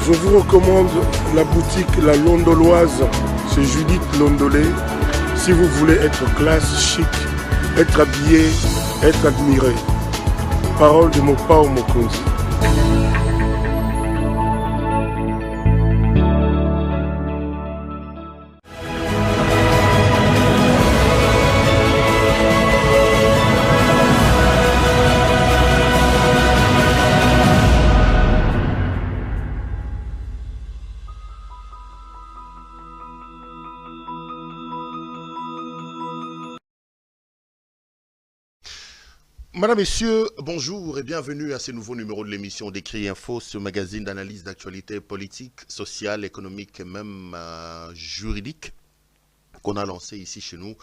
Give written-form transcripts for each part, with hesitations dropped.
Je vous recommande la boutique La Londoloise chez Judith Londolé. Si vous voulez être classe, chic, être habillé, être admiré. Parole de Mopao Mokonzi. Madame, Messieurs, bonjour et bienvenue à ce nouveau numéro de l'émission d'Écrit Info, ce magazine d'analyse d'actualité politique, sociale, économique et même juridique qu'on a lancé ici chez nous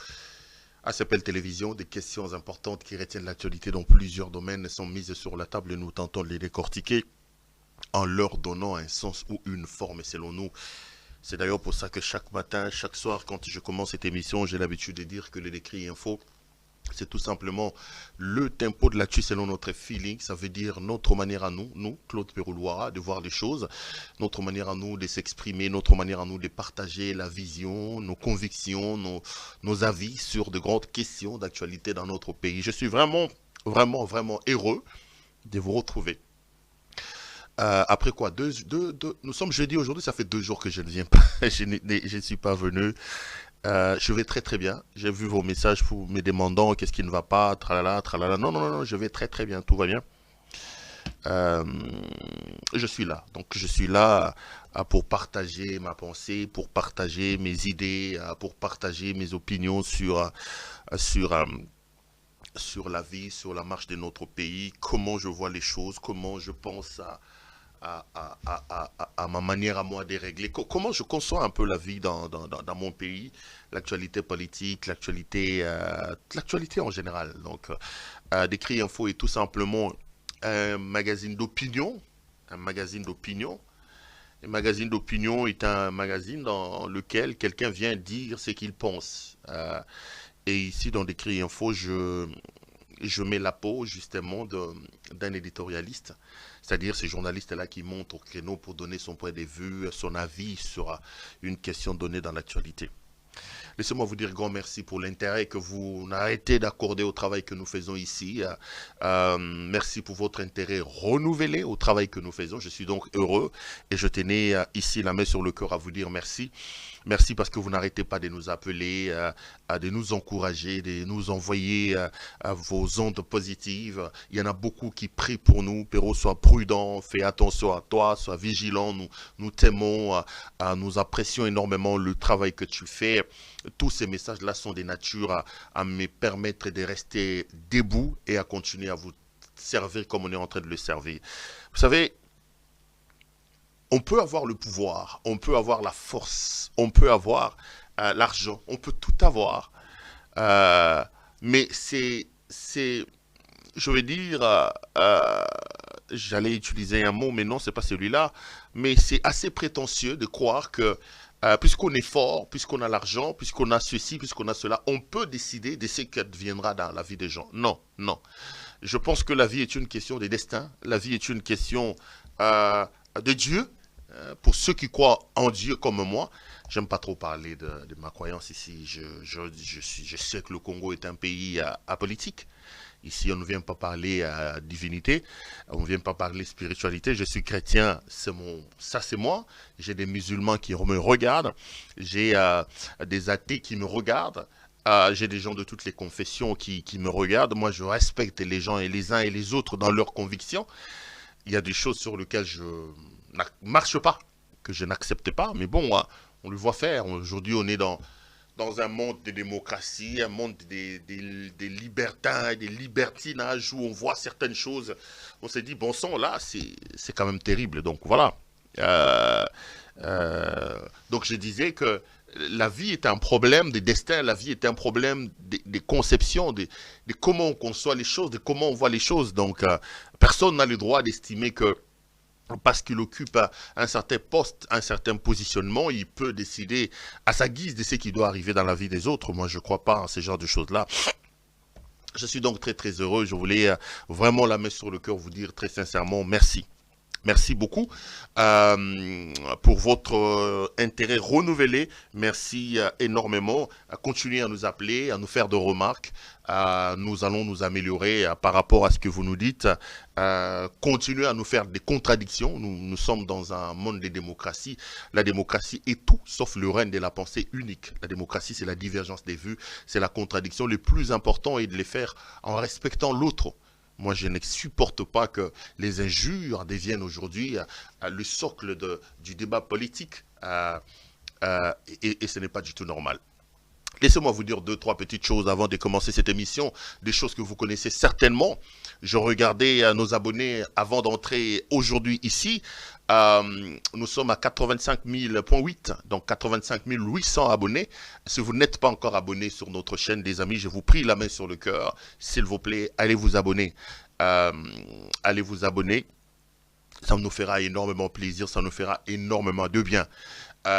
à CPL Télévision. Des questions importantes qui retiennent l'actualité dans plusieurs domaines sont mises sur la table et nous tentons de les décortiquer en leur donnant un sens ou une forme. Et selon nous, c'est d'ailleurs pour ça que chaque matin, chaque soir, quand je commence cette émission, j'ai l'habitude de dire que l'Écrit Info, c'est tout simplement le tempo de l'actu selon notre feeling. Ça veut dire notre manière à nous, Claude Pérouloira, de voir les choses, notre manière à nous de s'exprimer, notre manière à nous de partager la vision, nos convictions, nos avis sur de grandes questions d'actualité dans notre pays. Je suis vraiment heureux de vous retrouver. Après quoi, nous sommes jeudi aujourd'hui, ça fait 2 jours que je ne viens pas, je ne suis pas venu. Je vais très bien. J'ai vu vos messages pour me demandant qu'est-ce qui ne va pas, tralala, tralala. Non, je vais très bien, tout va bien. Je suis là. Donc je suis là pour partager ma pensée, pour partager mes idées, pour partager mes opinions sur la vie, sur la marche de notre pays, comment je vois les choses, comment je pense à ma manière à moi de régler, comment je conçois un peu la vie dans mon pays, l'actualité politique, l'actualité en général. Donc, Décrit Info est tout simplement un magazine d'opinion, Un magazine d'opinion est un magazine dans lequel quelqu'un vient dire ce qu'il pense. Et ici, dans Décrit Info, je mets la peau justement d'un éditorialiste, c'est-à-dire ces journalistes-là qui montent au créneau pour donner son point de vue, son avis sur une question donnée dans l'actualité. Laissez-moi vous dire grand merci pour l'intérêt que vous n'arrêtez d'accorder au travail que nous faisons ici. Merci pour votre intérêt renouvelé au travail que nous faisons. Je suis donc heureux et je tenais ici la main sur le cœur à vous dire merci. Merci parce que vous n'arrêtez pas de nous appeler, de nous encourager, de nous envoyer vos ondes positives. Il y en a beaucoup qui prient pour nous. Péro, sois prudent, fais attention à toi, sois vigilant. Nous t'aimons, nous apprécions énormément le travail que tu fais. Tous ces messages-là sont des natures à me permettre de rester debout et à continuer à vous servir comme on est en train de le servir. Vous savez, on peut avoir le pouvoir, on peut avoir la force, on peut avoir l'argent, on peut tout avoir. Mais je vais dire, j'allais utiliser un mot, mais non, c'est pas celui-là. Mais c'est assez prétentieux de croire que puisqu'on est fort, puisqu'on a l'argent, puisqu'on a ceci, puisqu'on a cela, on peut décider de ce qui adviendra dans la vie des gens. Non. Je pense que la vie est une question de destin. La vie est une question de Dieu. Pour ceux qui croient en Dieu comme moi, j'aime pas trop parler de ma croyance ici. Je sais que le Congo est un pays apolitique. Ici, on ne vient pas parler divinité, on ne vient pas parler spiritualité. Je suis chrétien, ça c'est moi. J'ai des musulmans qui me regardent, j'ai des athées qui me regardent. J'ai des gens de toutes les confessions qui me regardent. Moi, je respecte les gens et les uns et les autres dans leurs convictions. Il y a des choses sur lesquelles je ne marche pas, que je n'accepte pas. Mais bon, on le voit faire. Aujourd'hui, on est dans un monde de démocratie, un monde des libertins, des libertinages où on voit certaines choses. On s'est dit, bon sang, là, c'est quand même terrible. Donc voilà. Donc je disais que la vie est un problème de destin, la vie est un problème de conception, de comment on conçoit les choses, de comment on voit les choses. Donc personne n'a le droit d'estimer que parce qu'il occupe un certain poste, un certain positionnement, il peut décider à sa guise de ce qui doit arriver dans la vie des autres. Moi, je ne crois pas en ce genre de choses-là. Je suis donc très heureux. Je voulais vraiment la main sur le cœur vous dire très sincèrement merci. Merci beaucoup pour votre intérêt renouvelé. Merci énormément. Continuez à nous appeler, à nous faire de remarques. Nous allons nous améliorer par rapport à ce que vous nous dites. Continuez à nous faire des contradictions. Nous sommes dans un monde de démocratie. La démocratie est tout sauf le règne de la pensée unique. La démocratie, c'est la divergence des vues, c'est la contradiction. Le plus important est de les faire en respectant l'autre. Moi, je ne supporte pas que les injures deviennent aujourd'hui le socle du débat politique. Et ce n'est pas du tout normal. Laissez-moi vous dire deux, trois petites choses avant de commencer cette émission. Des choses que vous connaissez certainement. Je regardais nos abonnés avant d'entrer aujourd'hui ici. Nous sommes à 85 000.8, donc 85 800 abonnés. Si vous n'êtes pas encore abonné sur notre chaîne, des amis, je vous prie la main sur le cœur. S'il vous plaît, allez vous abonner. Allez vous abonner. Ça nous fera énormément plaisir, ça nous fera énormément de bien.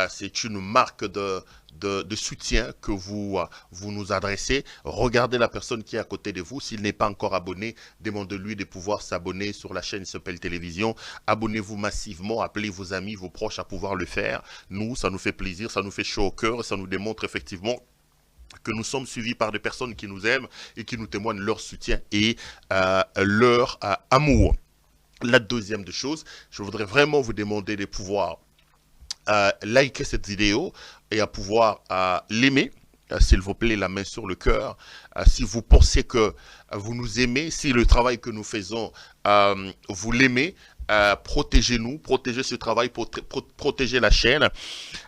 C'est une marque de soutien que vous nous adressez. Regardez la personne qui est à côté de vous. S'il n'est pas encore abonné, demandez-lui de pouvoir s'abonner sur la chaîne Sepel Télévision. Abonnez-vous massivement, appelez vos amis, vos proches à pouvoir le faire. Nous, ça nous fait plaisir, ça nous fait chaud au cœur et ça nous démontre effectivement que nous sommes suivis par des personnes qui nous aiment et qui nous témoignent leur soutien et leur amour. La deuxième des choses, je voudrais vraiment vous demander de pouvoir liker cette vidéo et à pouvoir l'aimer. S'il vous plaît, la main sur le cœur. Si vous pensez que vous nous aimez, si le travail que nous faisons, vous l'aimez, protégez-nous, protégez ce travail, protégez la chaîne.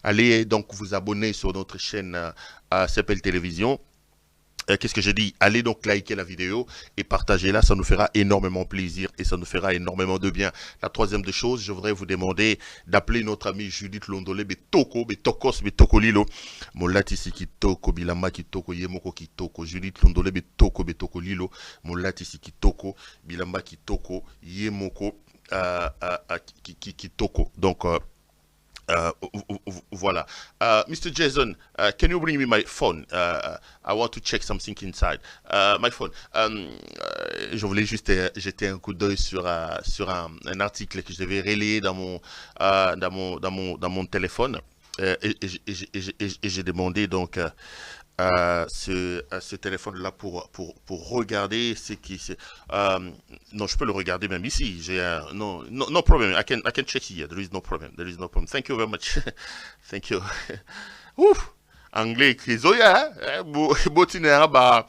Allez donc vous abonner sur notre chaîne Sepel Télévision. Qu'est-ce que j'ai dit? Allez donc liker la vidéo et partagez-la, ça nous fera énormément plaisir et ça nous fera énormément de bien. La troisième des choses, je voudrais vous demander d'appeler notre amie Judith Londolé, Betokos, Betokolilo, Molatisi Kitoko, Bilamba Kitoko, Yemoko Kitoko, Judith Londolé, Betokolilo, Molatisi Kitoko, Bilamba Kitoko, Yemoko Kitoko. Donc, voilà. Mr. Jason, can you bring me my phone? I want to check something inside. My phone. Je voulais juste jeter un coup d'œil sur un article que je devais relayer dans mon téléphone. Et j'ai demandé donc ce téléphone-là pour regarder ce qui c'est. Non, je peux le regarder même ici. J'ai no problem. I can check here. There is no problem. There is no problem. Thank you very much. Thank you. Ouf. Anglais krizoya, botinera ba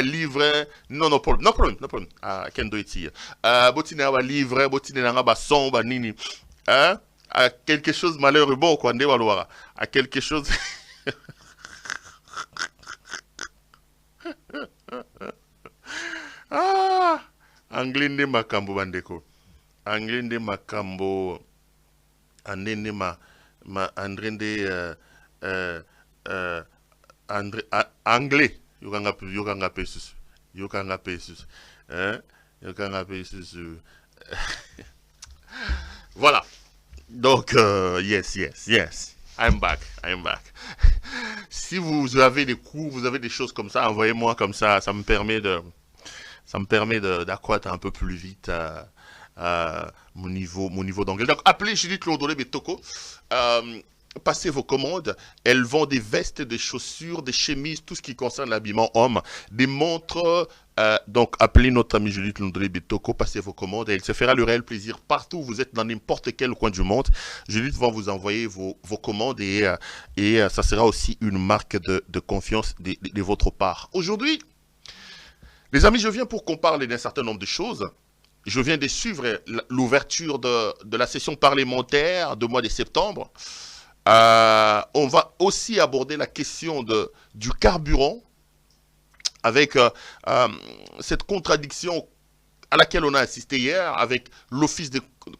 livre, no problem, no problem, no problem. I can do it here. Botinera ba livre, botinera ba son, ba nini. À quelque chose malheureux bon quoi, nde walwara. À quelque chose. Anglais nde makambo bandeko. Anglais nde makambo. Andende andrende anglais yokanga pesus voilà donc yes I'm back si vous avez des cours, vous avez des choses comme ça, envoyez-moi comme ça me permet d'accroître un peu plus vite mon niveau d'anglais. Donc appelez Judith Londolé Betoko. Passez vos commandes. Elles vendent des vestes, des chaussures, des chemises, tout ce qui concerne l'habillement homme, des montres. Donc, appelez notre ami Judith Londolé Betoko, passez vos commandes et elle se fera le réel plaisir partout où vous êtes dans n'importe quel coin du monde. Judith va vous envoyer vos commandes et ça sera aussi une marque de confiance de votre part. Aujourd'hui, les amis, je viens pour qu'on parle d'un certain nombre de choses. Je viens de suivre l'ouverture de la session parlementaire du mois de septembre. On va aussi aborder la question du carburant avec cette contradiction à laquelle on a assisté hier avec l'Office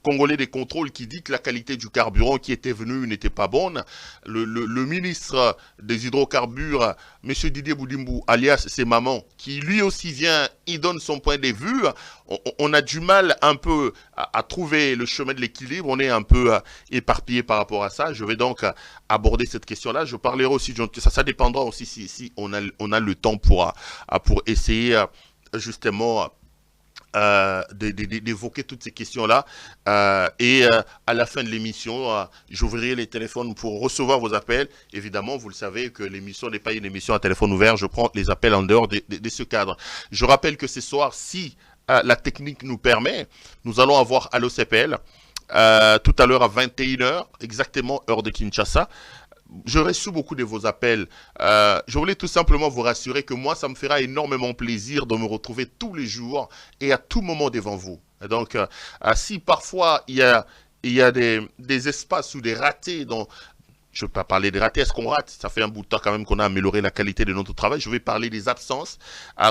congolais des contrôles qui dit que la qualité du carburant qui était venu n'était pas bonne. Le ministre des hydrocarbures, M. Didier Boudimbu, alias c'est Maman, qui lui aussi vient, il donne son point de vue. On a du mal un peu à trouver le chemin de l'équilibre, on est un peu éparpillé par rapport à ça. Je vais donc aborder cette question-là. Je parlerai aussi, ça dépendra aussi si on a le temps pour essayer justement d'évoquer toutes ces questions-là. À la fin de l'émission, j'ouvrirai les téléphones pour recevoir vos appels. Évidemment, vous le savez que l'émission n'est pas une émission à téléphone ouvert. Je prends les appels en dehors de ce cadre. Je rappelle que ce soir, si la technique nous permet, nous allons avoir Allo CPL tout à l'heure à 21h, exactement heure de Kinshasa. Je reçois beaucoup de vos appels. Je voulais tout simplement vous rassurer que moi, ça me fera énormément plaisir de me retrouver tous les jours et à tout moment devant vous. Et donc, si parfois il y a des espaces ou des ratés dont je ne vais pas parler des ratés, est-ce qu'on rate? Ça fait un bout de temps quand même qu'on a amélioré la qualité de notre travail. Je vais parler des absences.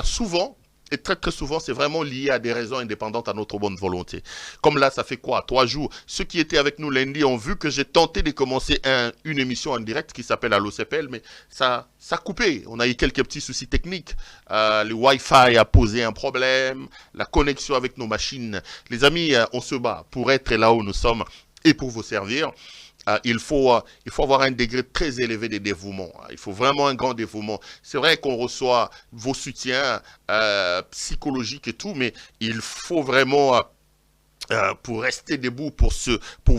Souvent, et très très souvent, c'est vraiment lié à des raisons indépendantes à notre bonne volonté. Comme là, ça fait quoi? 3 jours. Ceux qui étaient avec nous lundi ont vu que j'ai tenté de commencer une émission en direct qui s'appelle Allo CPL, mais ça a coupé. On a eu quelques petits soucis techniques. Le Wi-Fi a posé un problème, la connexion avec nos machines. Les amis, on se bat pour être là où nous sommes et pour vous servir. Il faut avoir un degré très élevé de dévouement. Il faut vraiment un grand dévouement. C'est vrai qu'on reçoit vos soutiens psychologiques et tout, mais il faut vraiment, pour rester debout, pour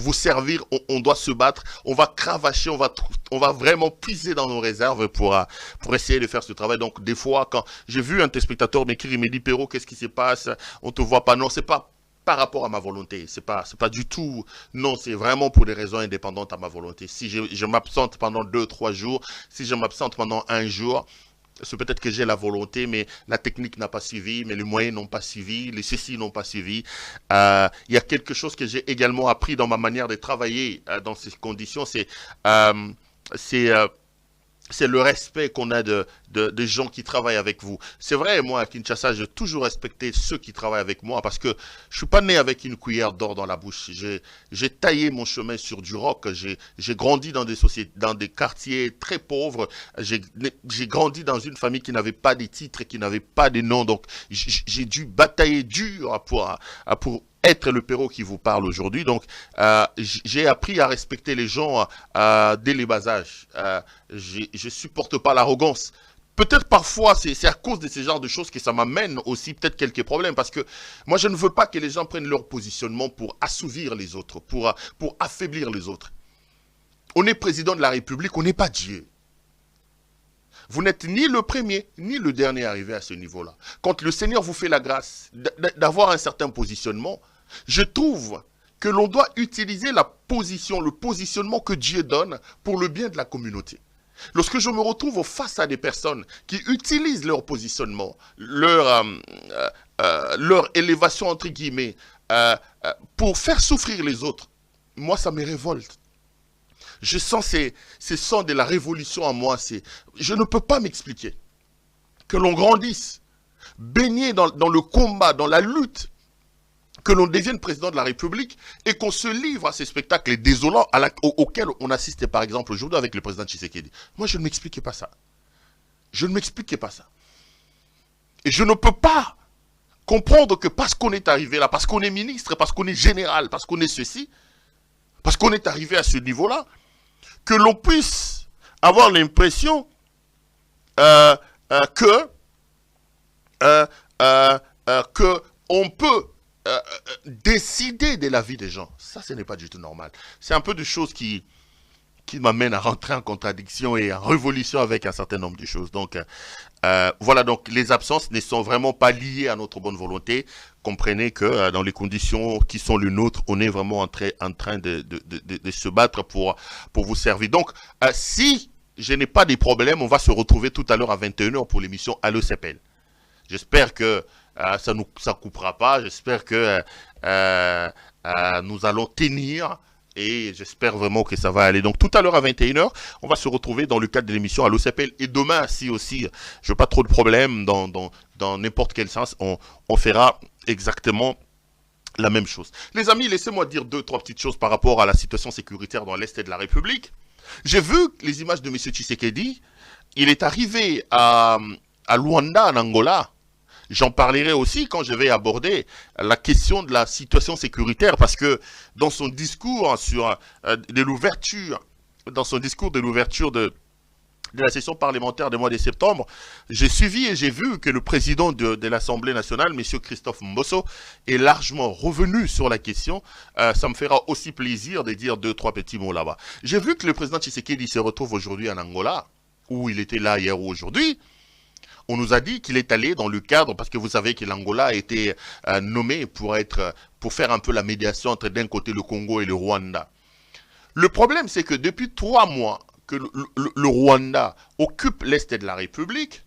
vous servir, on doit se battre. On va cravacher, on va vraiment puiser dans nos réserves pour essayer de faire ce travail. Donc des fois, quand j'ai vu un téléspectateur m'écrire, il me dit, Perrault, qu'est-ce qui se passe? On te voit pas. Non, c'est pas par rapport à ma volonté, c'est pas du tout, non, c'est vraiment pour des raisons indépendantes à ma volonté. Si je m'absente pendant 2-3 jours, si je m'absente pendant 1 jour, c'est peut-être que j'ai la volonté, mais la technique n'a pas suivi, mais les moyens n'ont pas suivi, les ceci n'ont pas suivi. Il y a quelque chose que j'ai également appris dans ma manière de travailler dans ces conditions, c'est le respect qu'on a des gens qui travaillent avec vous. C'est vrai, moi, à Kinshasa, j'ai toujours respecté ceux qui travaillent avec moi parce que je suis pas né avec une cuillère d'or dans la bouche. J'ai taillé mon chemin sur du roc. J'ai grandi dans des sociétés, dans des quartiers très pauvres. J'ai grandi dans une famille qui n'avait pas de titres, qui n'avait pas de nom. Donc, j'ai dû batailler dur pour être le Perrault qui vous parle aujourd'hui. Donc, j'ai appris à respecter les gens dès les bas âges. Je supporte pas l'arrogance. Peut-être parfois, c'est à cause de ce genre de choses que ça m'amène aussi peut-être quelques problèmes. Parce que moi, je ne veux pas que les gens prennent leur positionnement pour assouvir les autres, pour affaiblir les autres. On est président de la République, on n'est pas Dieu. Vous n'êtes ni le premier, ni le dernier arrivé à ce niveau-là. Quand le Seigneur vous fait la grâce d'avoir un certain positionnement, je trouve que l'on doit utiliser le positionnement que Dieu donne pour le bien de la communauté. Lorsque je me retrouve face à des personnes qui utilisent leur positionnement, leur élévation entre guillemets, pour faire souffrir les autres, moi ça me révolte. Je sens ce sang de la révolution en moi. Je ne peux pas m'expliquer que l'on grandisse, baigné dans le combat, dans la lutte, que l'on devienne président de la République et qu'on se livre à ces spectacles désolants auxquels on assistait par exemple aujourd'hui avec le président Tshisekedi. Moi, je ne m'expliquais pas ça. Je ne m'expliquais pas ça. Et je ne peux pas comprendre que parce qu'on est arrivé là, parce qu'on est ministre, parce qu'on est général, parce qu'on est ceci, parce qu'on est arrivé à ce niveau-là, que l'on puisse avoir l'impression que on peut décider de la vie des gens. Ça, ce n'est pas du tout normal. C'est un peu de choses qui m'amènent à rentrer en contradiction et en révolution avec un certain nombre de choses. Donc, voilà, donc les absences ne sont vraiment pas liées à notre bonne volonté. Comprenez que dans les conditions qui sont les nôtres, on est vraiment en train de se battre pour vous servir. Donc, si je n'ai pas de problème, on va se retrouver tout à l'heure à 21h pour l'émission Allo CPL. J'espère que ça ne coupera pas. J'espère que nous allons tenir. Et j'espère vraiment que ça va aller. Donc tout à l'heure à 21h, on va se retrouver dans le cadre de l'émission Allo CPL. Et demain, si aussi, je n'ai pas trop de problèmes dans n'importe quel sens, on fera exactement la même chose. Les amis, laissez-moi dire 2-3 petites choses par rapport à la situation sécuritaire dans l'Est de la République. J'ai vu les images de M. Tshisekedi. Il est arrivé à Luanda, en Angola. J'en parlerai aussi quand je vais aborder la question de la situation sécuritaire parce que dans son discours de l'ouverture, de la session parlementaire du mois de septembre, j'ai suivi et j'ai vu que le président de l'Assemblée nationale, M. Christophe Mbosso, est largement revenu sur la question. Ça me fera aussi plaisir de dire 2-3 petits mots là-bas. J'ai vu que le président Tshisekedi se retrouve aujourd'hui en Angola, où il était là hier ou aujourd'hui. On nous a dit qu'il est allé dans le cadre, parce que vous savez que l'Angola a été nommé pour faire un peu la médiation entre d'un côté le Congo et le Rwanda. Le problème, c'est que depuis 3 mois que le Rwanda occupe l'Est de la République,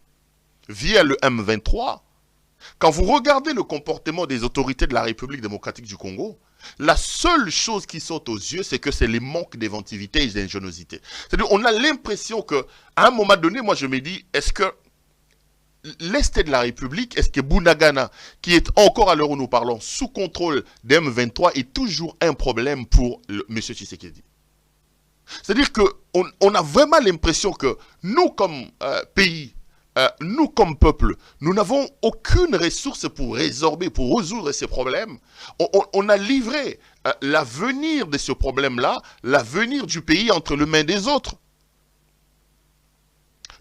via le M23, quand vous regardez le comportement des autorités de la République démocratique du Congo, la seule chose qui saute aux yeux, c'est que c'est les manques d'inventivité et d'ingéniosité. C'est-à-dire, on a l'impression qu'à un moment donné, moi je me dis, est-ce que l'Est de la République, est-ce que Bunagana, qui est encore à l'heure où nous parlons, sous contrôle des M23, est toujours un problème pour M. Tshisekedi? C'est-à-dire qu'on a vraiment l'impression que nous, comme pays, nous, comme peuple, nous n'avons aucune ressource pour résoudre ces problèmes. On a livré l'avenir de ce problème-là, l'avenir du pays entre les mains des autres.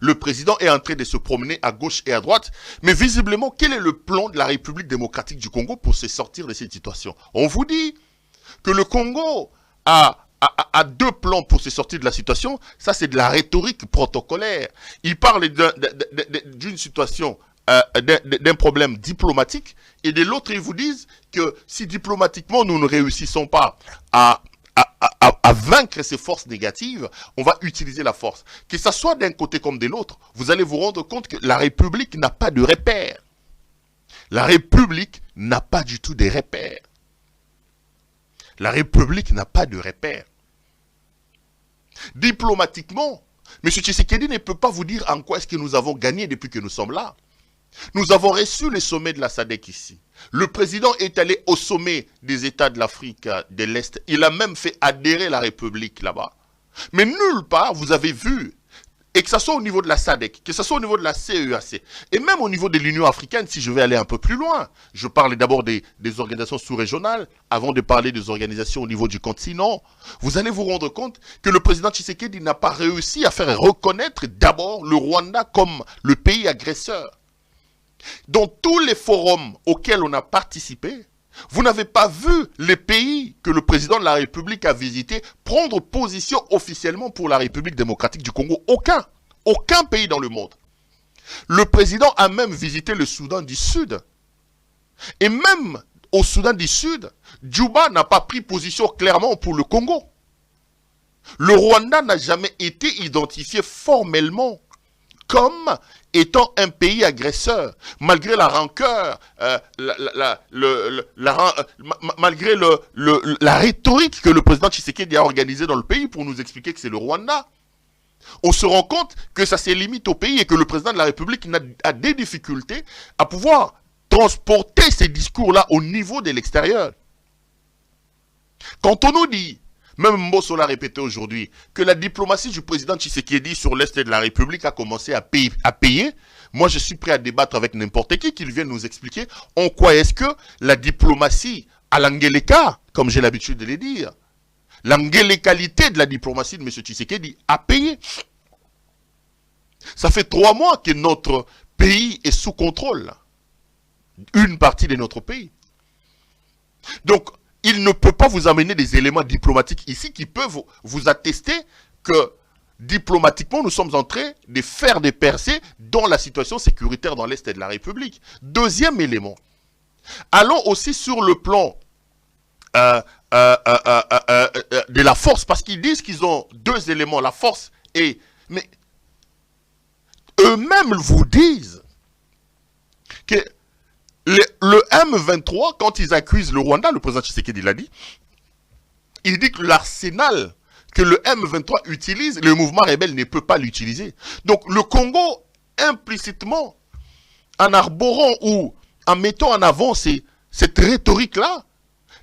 Le président est en train de se promener à gauche et à droite, mais visiblement, quel est le plan de la République démocratique du Congo pour se sortir de cette situation? On vous dit que le Congo a 2 plans pour se sortir de la situation. Ça, c'est de la rhétorique protocolaire. Il parle d'une situation, d'un problème diplomatique, et de l'autre, ils vous disent que si diplomatiquement, nous ne réussissons pas à vaincre ces forces négatives, on va utiliser la force. Que ce soit d'un côté comme de l'autre, vous allez vous rendre compte que la République n'a pas de repères. La République n'a pas du tout de repères. La République n'a pas de repères. Diplomatiquement, M. Tshisekedi ne peut pas vous dire en quoi est-ce que nous avons gagné depuis que nous sommes là. Nous avons reçu le sommet de la SADC ici. Le président est allé au sommet des États de l'Afrique de l'Est. Il a même fait adhérer la République là-bas. Mais nulle part, vous avez vu, et que ce soit au niveau de la SADC, que ce soit au niveau de la CEAC, et même au niveau de l'Union africaine, si je vais aller un peu plus loin. Je parle d'abord des organisations sous-régionales, avant de parler des organisations au niveau du continent. Vous allez vous rendre compte que le président Tshisekedi n'a pas réussi à faire reconnaître d'abord le Rwanda comme le pays agresseur. Dans tous les forums auxquels on a participé, vous n'avez pas vu les pays que le président de la République a visités prendre position officiellement pour la République démocratique du Congo. Aucun. Aucun pays dans le monde. Le président a même visité le Soudan du Sud. Et même au Soudan du Sud, Djouba n'a pas pris position clairement pour le Congo. Le Rwanda n'a jamais été identifié formellement comme étant un pays agresseur, malgré la rancœur, malgré la rhétorique que le président Tshisekedi a organisée dans le pays pour nous expliquer que c'est le Rwanda. On se rend compte que ça se limite au pays et que le président de la République a des difficultés à pouvoir transporter ces discours-là au niveau de l'extérieur. Quand on nous dit, même Mbosso l'a répété aujourd'hui, que la diplomatie du président Tshisekedi sur l'Est de la République a commencé à payer. Moi, je suis prêt à débattre avec n'importe qui vienne nous expliquer en quoi est-ce que la diplomatie à l'Angeleka, comme j'ai l'habitude de le dire, l'angélicalité de la diplomatie de M. Tshisekedi a payé. Ça fait 3 mois que notre pays est sous contrôle. Une partie de notre pays. Donc, il ne peut pas vous amener des éléments diplomatiques ici qui peuvent vous attester que diplomatiquement, nous sommes en train de faire des percées dans la situation sécuritaire dans l'Est de la République. Deuxième élément. Allons aussi sur le plan de la force, parce qu'ils disent qu'ils ont 2 éléments, la force et... Mais eux-mêmes vous disent que le M23, quand ils accusent le Rwanda, le président Tshisekedi l'a dit, il dit que l'arsenal que le M23 utilise, le mouvement rebelle ne peut pas l'utiliser. Donc le Congo, implicitement, en arborant ou en mettant en avant cette rhétorique-là,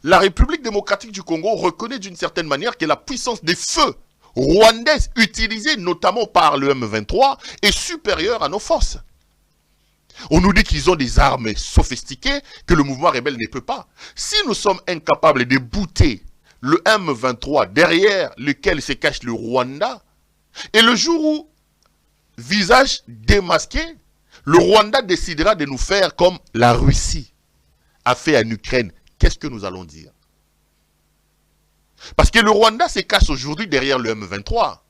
la République démocratique du Congo reconnaît d'une certaine manière que la puissance des feux rwandaises utilisée notamment par le M23 est supérieure à nos forces. On nous dit qu'ils ont des armes sophistiquées que le mouvement rebelle ne peut pas. Si nous sommes incapables de bouter le M23 derrière lequel se cache le Rwanda, et le jour où visage démasqué, le Rwanda décidera de nous faire comme la Russie a fait en Ukraine. Qu'est-ce que nous allons dire? Parce que le Rwanda se cache aujourd'hui derrière le M23.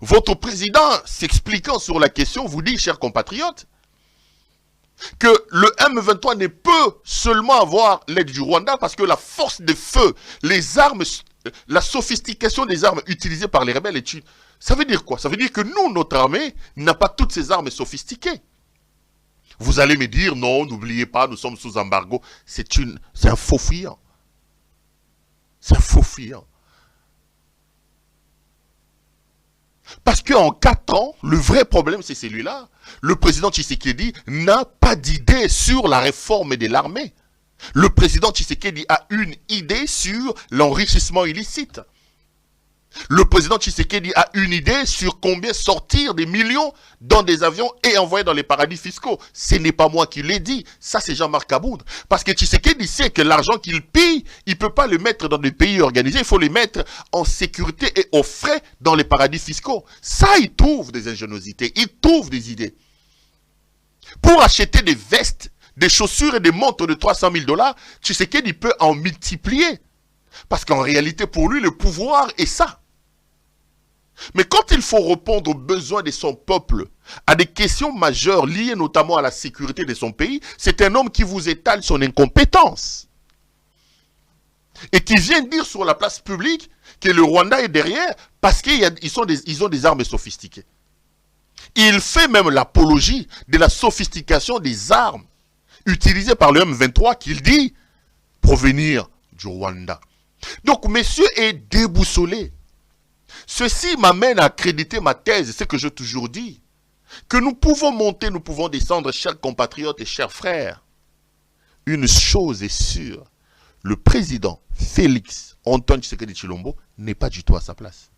Votre président, s'expliquant sur la question, vous dit, chers compatriotes, que le M23 ne peut seulement avoir l'aide du Rwanda parce que la force de feu, les armes, la sophistication des armes utilisées par les rebelles est une... Ça veut dire quoi? Ça veut dire que nous, notre armée, n'a pas toutes ces armes sophistiquées. Vous allez me dire, non, n'oubliez pas, nous sommes sous embargo. C'est un faux fuyant. C'est un faux fuyant. Parce qu'en 4 ans, le vrai problème, c'est celui-là. Le président Tshisekedi n'a pas d'idée sur la réforme de l'armée. Le président Tshisekedi a une idée sur l'enrichissement illicite. Le président Tshisekedi a une idée sur combien sortir des millions dans des avions et envoyer dans les paradis fiscaux. Ce n'est pas moi qui l'ai dit, ça c'est Jean-Marc Aboud. Parce que Tshisekedi sait que l'argent qu'il pille, il ne peut pas le mettre dans des pays organisés, il faut le mettre en sécurité et aux frais dans les paradis fiscaux. Ça, il trouve des ingéniosités, il trouve des idées. Pour acheter des vestes, des chaussures et des montres de 300 000 $, Tshisekedi peut en multiplier. Parce qu'en réalité, pour lui, le pouvoir est ça. Mais quand il faut répondre aux besoins de son peuple, à des questions majeures liées notamment à la sécurité de son pays, c'est un homme qui vous étale son incompétence. Et qui vient dire sur la place publique que le Rwanda est derrière parce qu'ils ont des armes sophistiquées. Il fait même l'apologie de la sophistication des armes utilisées par le M23 qu'il dit provenir du Rwanda. Donc, monsieur est déboussolé. Ceci m'amène à accréditer ma thèse, ce que j'ai toujours dit. Que nous pouvons monter, nous pouvons descendre, chers compatriotes et chers frères. Une chose est sûre, le président Félix Antoine Tshisekedi Tshilombo n'est pas du tout à sa place.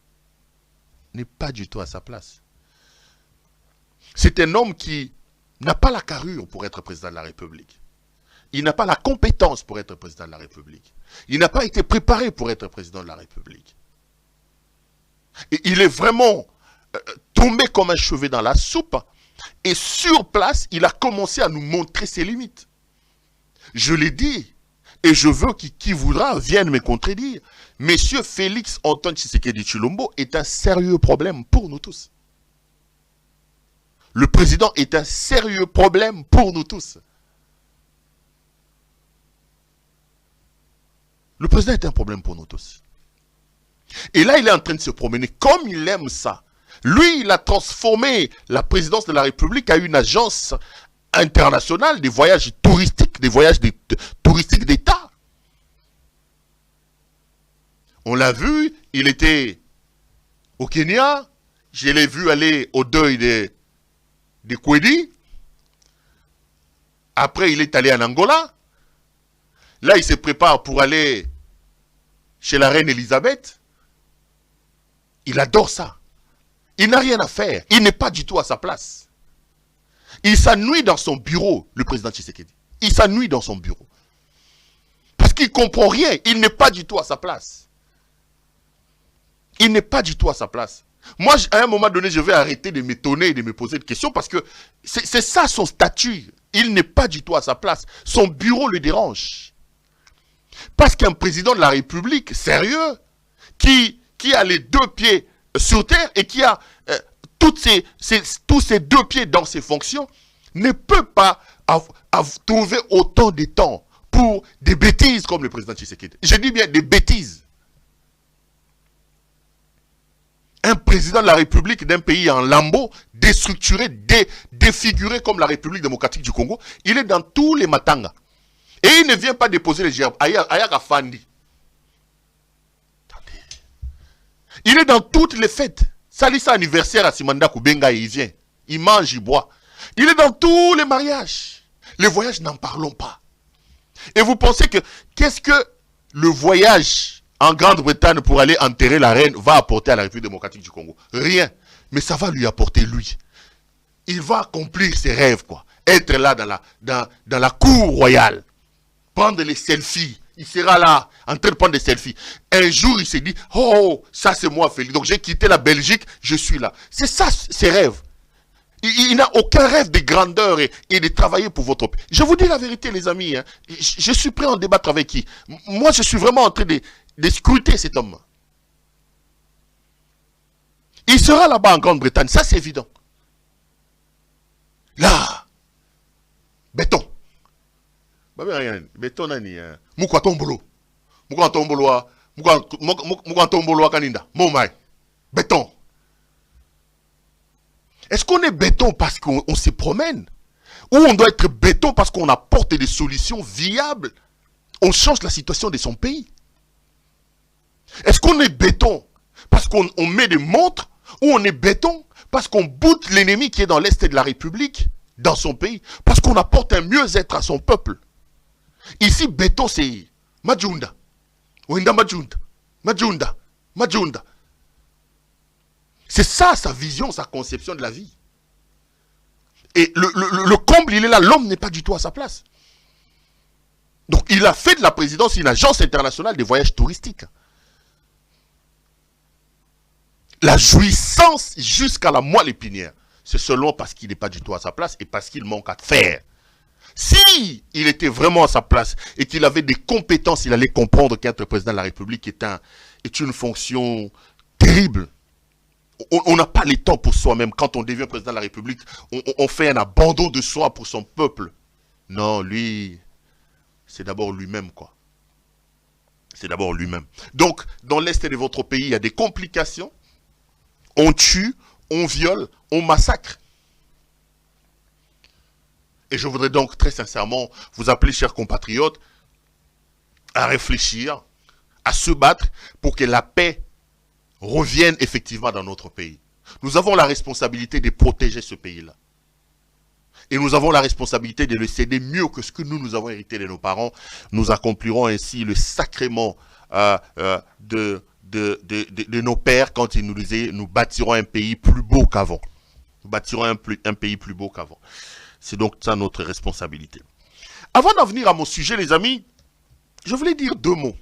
N'est pas du tout à sa place. C'est un homme qui n'a pas la carrure pour être président de la République. Il n'a pas la compétence pour être président de la République. Il n'a pas été préparé pour être président de la République. Et il est vraiment tombé comme un cheveu dans la soupe. Et sur place, il a commencé à nous montrer ses limites. Je l'ai dit. Et je veux que qui voudra vienne me contredire. Monsieur Félix Antoine Tshisekedi Tshilombo est un sérieux problème pour nous tous. Le président est un sérieux problème pour nous tous. Le président est un problème pour nous tous. Et là, il est en train de se promener comme il aime ça. Lui, il a transformé la présidence de la République à une agence internationale des voyages touristiques, touristiques d'État. On l'a vu, il était au Kenya. Je l'ai vu aller au deuil de Kwedi. Après, il est allé en Angola. Là, il se prépare pour aller chez la reine Elisabeth. Il adore ça. Il n'a rien à faire. Il n'est pas du tout à sa place. Il s'ennuie dans son bureau, le président Tshisekedi. Il s'ennuie dans son bureau. Parce qu'il ne comprend rien. Il n'est pas du tout à sa place. Il n'est pas du tout à sa place. Moi, à un moment donné, je vais arrêter de m'étonner et de me poser des questions parce que c'est ça son statut. Il n'est pas du tout à sa place. Son bureau le dérange. Parce qu'un président de la République sérieux, qui a les 2 pieds sur terre et qui a tous ces 2 pieds dans ses fonctions, ne peut pas trouver autant de temps pour des bêtises comme le président Tshisekedi. Je dis bien des bêtises. Un président de la République d'un pays en lambeaux, déstructuré, défiguré comme la République démocratique du Congo, il est dans tous les matangas. Et il ne vient pas déposer les gerbes. Ayaka Fandi. Il est dans toutes les fêtes. Salissa anniversaire à Simanda Kubenga, il vient. Il mange, il boit. Il est dans tous les mariages. Les voyages, n'en parlons pas. Et vous pensez que, qu'est-ce que le voyage en Grande-Bretagne pour aller enterrer la reine va apporter à la République démocratique du Congo? Rien. Mais ça va lui apporter lui. Il va accomplir ses rêves, quoi. Être là dans la cour royale. Prendre les selfies. Il sera là, en train de prendre des selfies. Un jour, il s'est dit, oh, ça c'est moi, Félix. Donc j'ai quitté la Belgique, je suis là. C'est ça, ses rêves. Il n'a aucun rêve de grandeur et de travailler pour votre pays. Je vous dis la vérité, les amis. Hein. Je suis prêt à en débattre avec qui. Moi, je suis vraiment en train de scruter cet homme. Il sera là-bas en Grande-Bretagne, ça c'est évident. Là, béton. Béton nani. Mukwa tombolo. Mukwa tombolo. Mukwa tombolo kaninda. Momai. Béton. Est-ce qu'on est béton parce qu'on se promène? Ou on doit être béton parce qu'on apporte des solutions viables? On change la situation de son pays. Est-ce qu'on est béton parce qu'on met des montres? Ou on est béton parce qu'on boute l'ennemi qui est dans l'Est de la République, dans son pays? Parce qu'on apporte un mieux-être à son peuple. Ici, béton, c'est Majunda. Ouinda Majunda. Majunda. Majunda. C'est ça sa vision, sa conception de la vie. Et le comble, il est là. L'homme n'est pas du tout à sa place. Donc, il a fait de la présidence une agence internationale des voyages touristiques. La jouissance jusqu'à la moelle épinière. C'est seulement parce qu'il n'est pas du tout à sa place et parce qu'il manque à faire. Si il était vraiment à sa place et qu'il avait des compétences, il allait comprendre qu'être président de la République est une fonction terrible. On n'a pas les temps pour soi-même. Quand on devient président de la République, on fait un abandon de soi pour son peuple. Non, lui, c'est d'abord lui-même, quoi. C'est d'abord lui-même. Donc, dans l'Est de votre pays, il y a des complications. On tue, on viole, on massacre. Et je voudrais donc très sincèrement vous appeler, chers compatriotes, à réfléchir, à se battre pour que la paix revienne effectivement dans notre pays. Nous avons la responsabilité de protéger ce pays-là. Et nous avons la responsabilité de le céder mieux que ce que nous avons hérité de nos parents. Nous accomplirons ainsi le sacrement de nos pères quand ils nous disaient « Nous bâtirons un pays plus beau qu'avant. » Nous bâtirons un pays plus beau qu'avant. C'est donc ça notre responsabilité. Avant d'en venir à mon sujet, les amis, je voulais dire deux mots.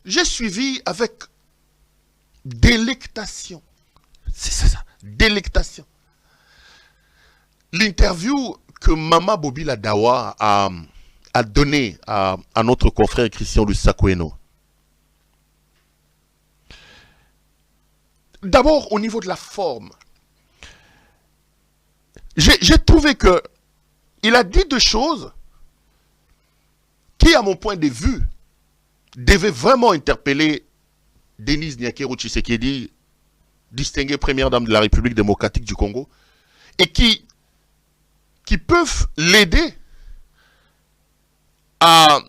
J'ai suivi avec délectation. C'est ça, délectation. L'interview que Mama Bobila Dawa a donnée à notre confrère Christian Lusakweno. D'abord, au niveau de la forme, j'ai trouvé que il a dit deux choses qui, à mon point de vue, devaient vraiment interpeller Denise Nyakero Tshisekedi, distinguée première dame de la République démocratique du Congo, et qui peuvent l'aider à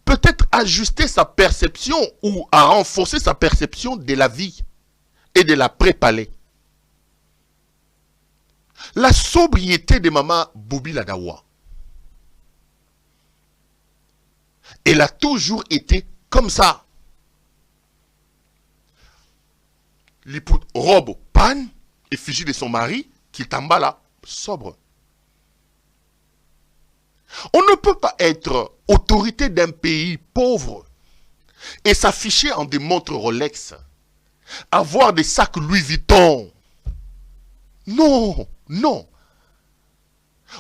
peut-être ajuster sa perception ou à renforcer sa perception de la vie et de l'après-palais. La sobriété de Maman Bobila Dawa, elle a toujours été comme ça. Robe panne, effigie de son mari, qui t'emballa, sobre. On ne peut pas être autorité d'un pays pauvre et s'afficher en des montres Rolex, avoir des sacs Louis Vuitton. Non, non.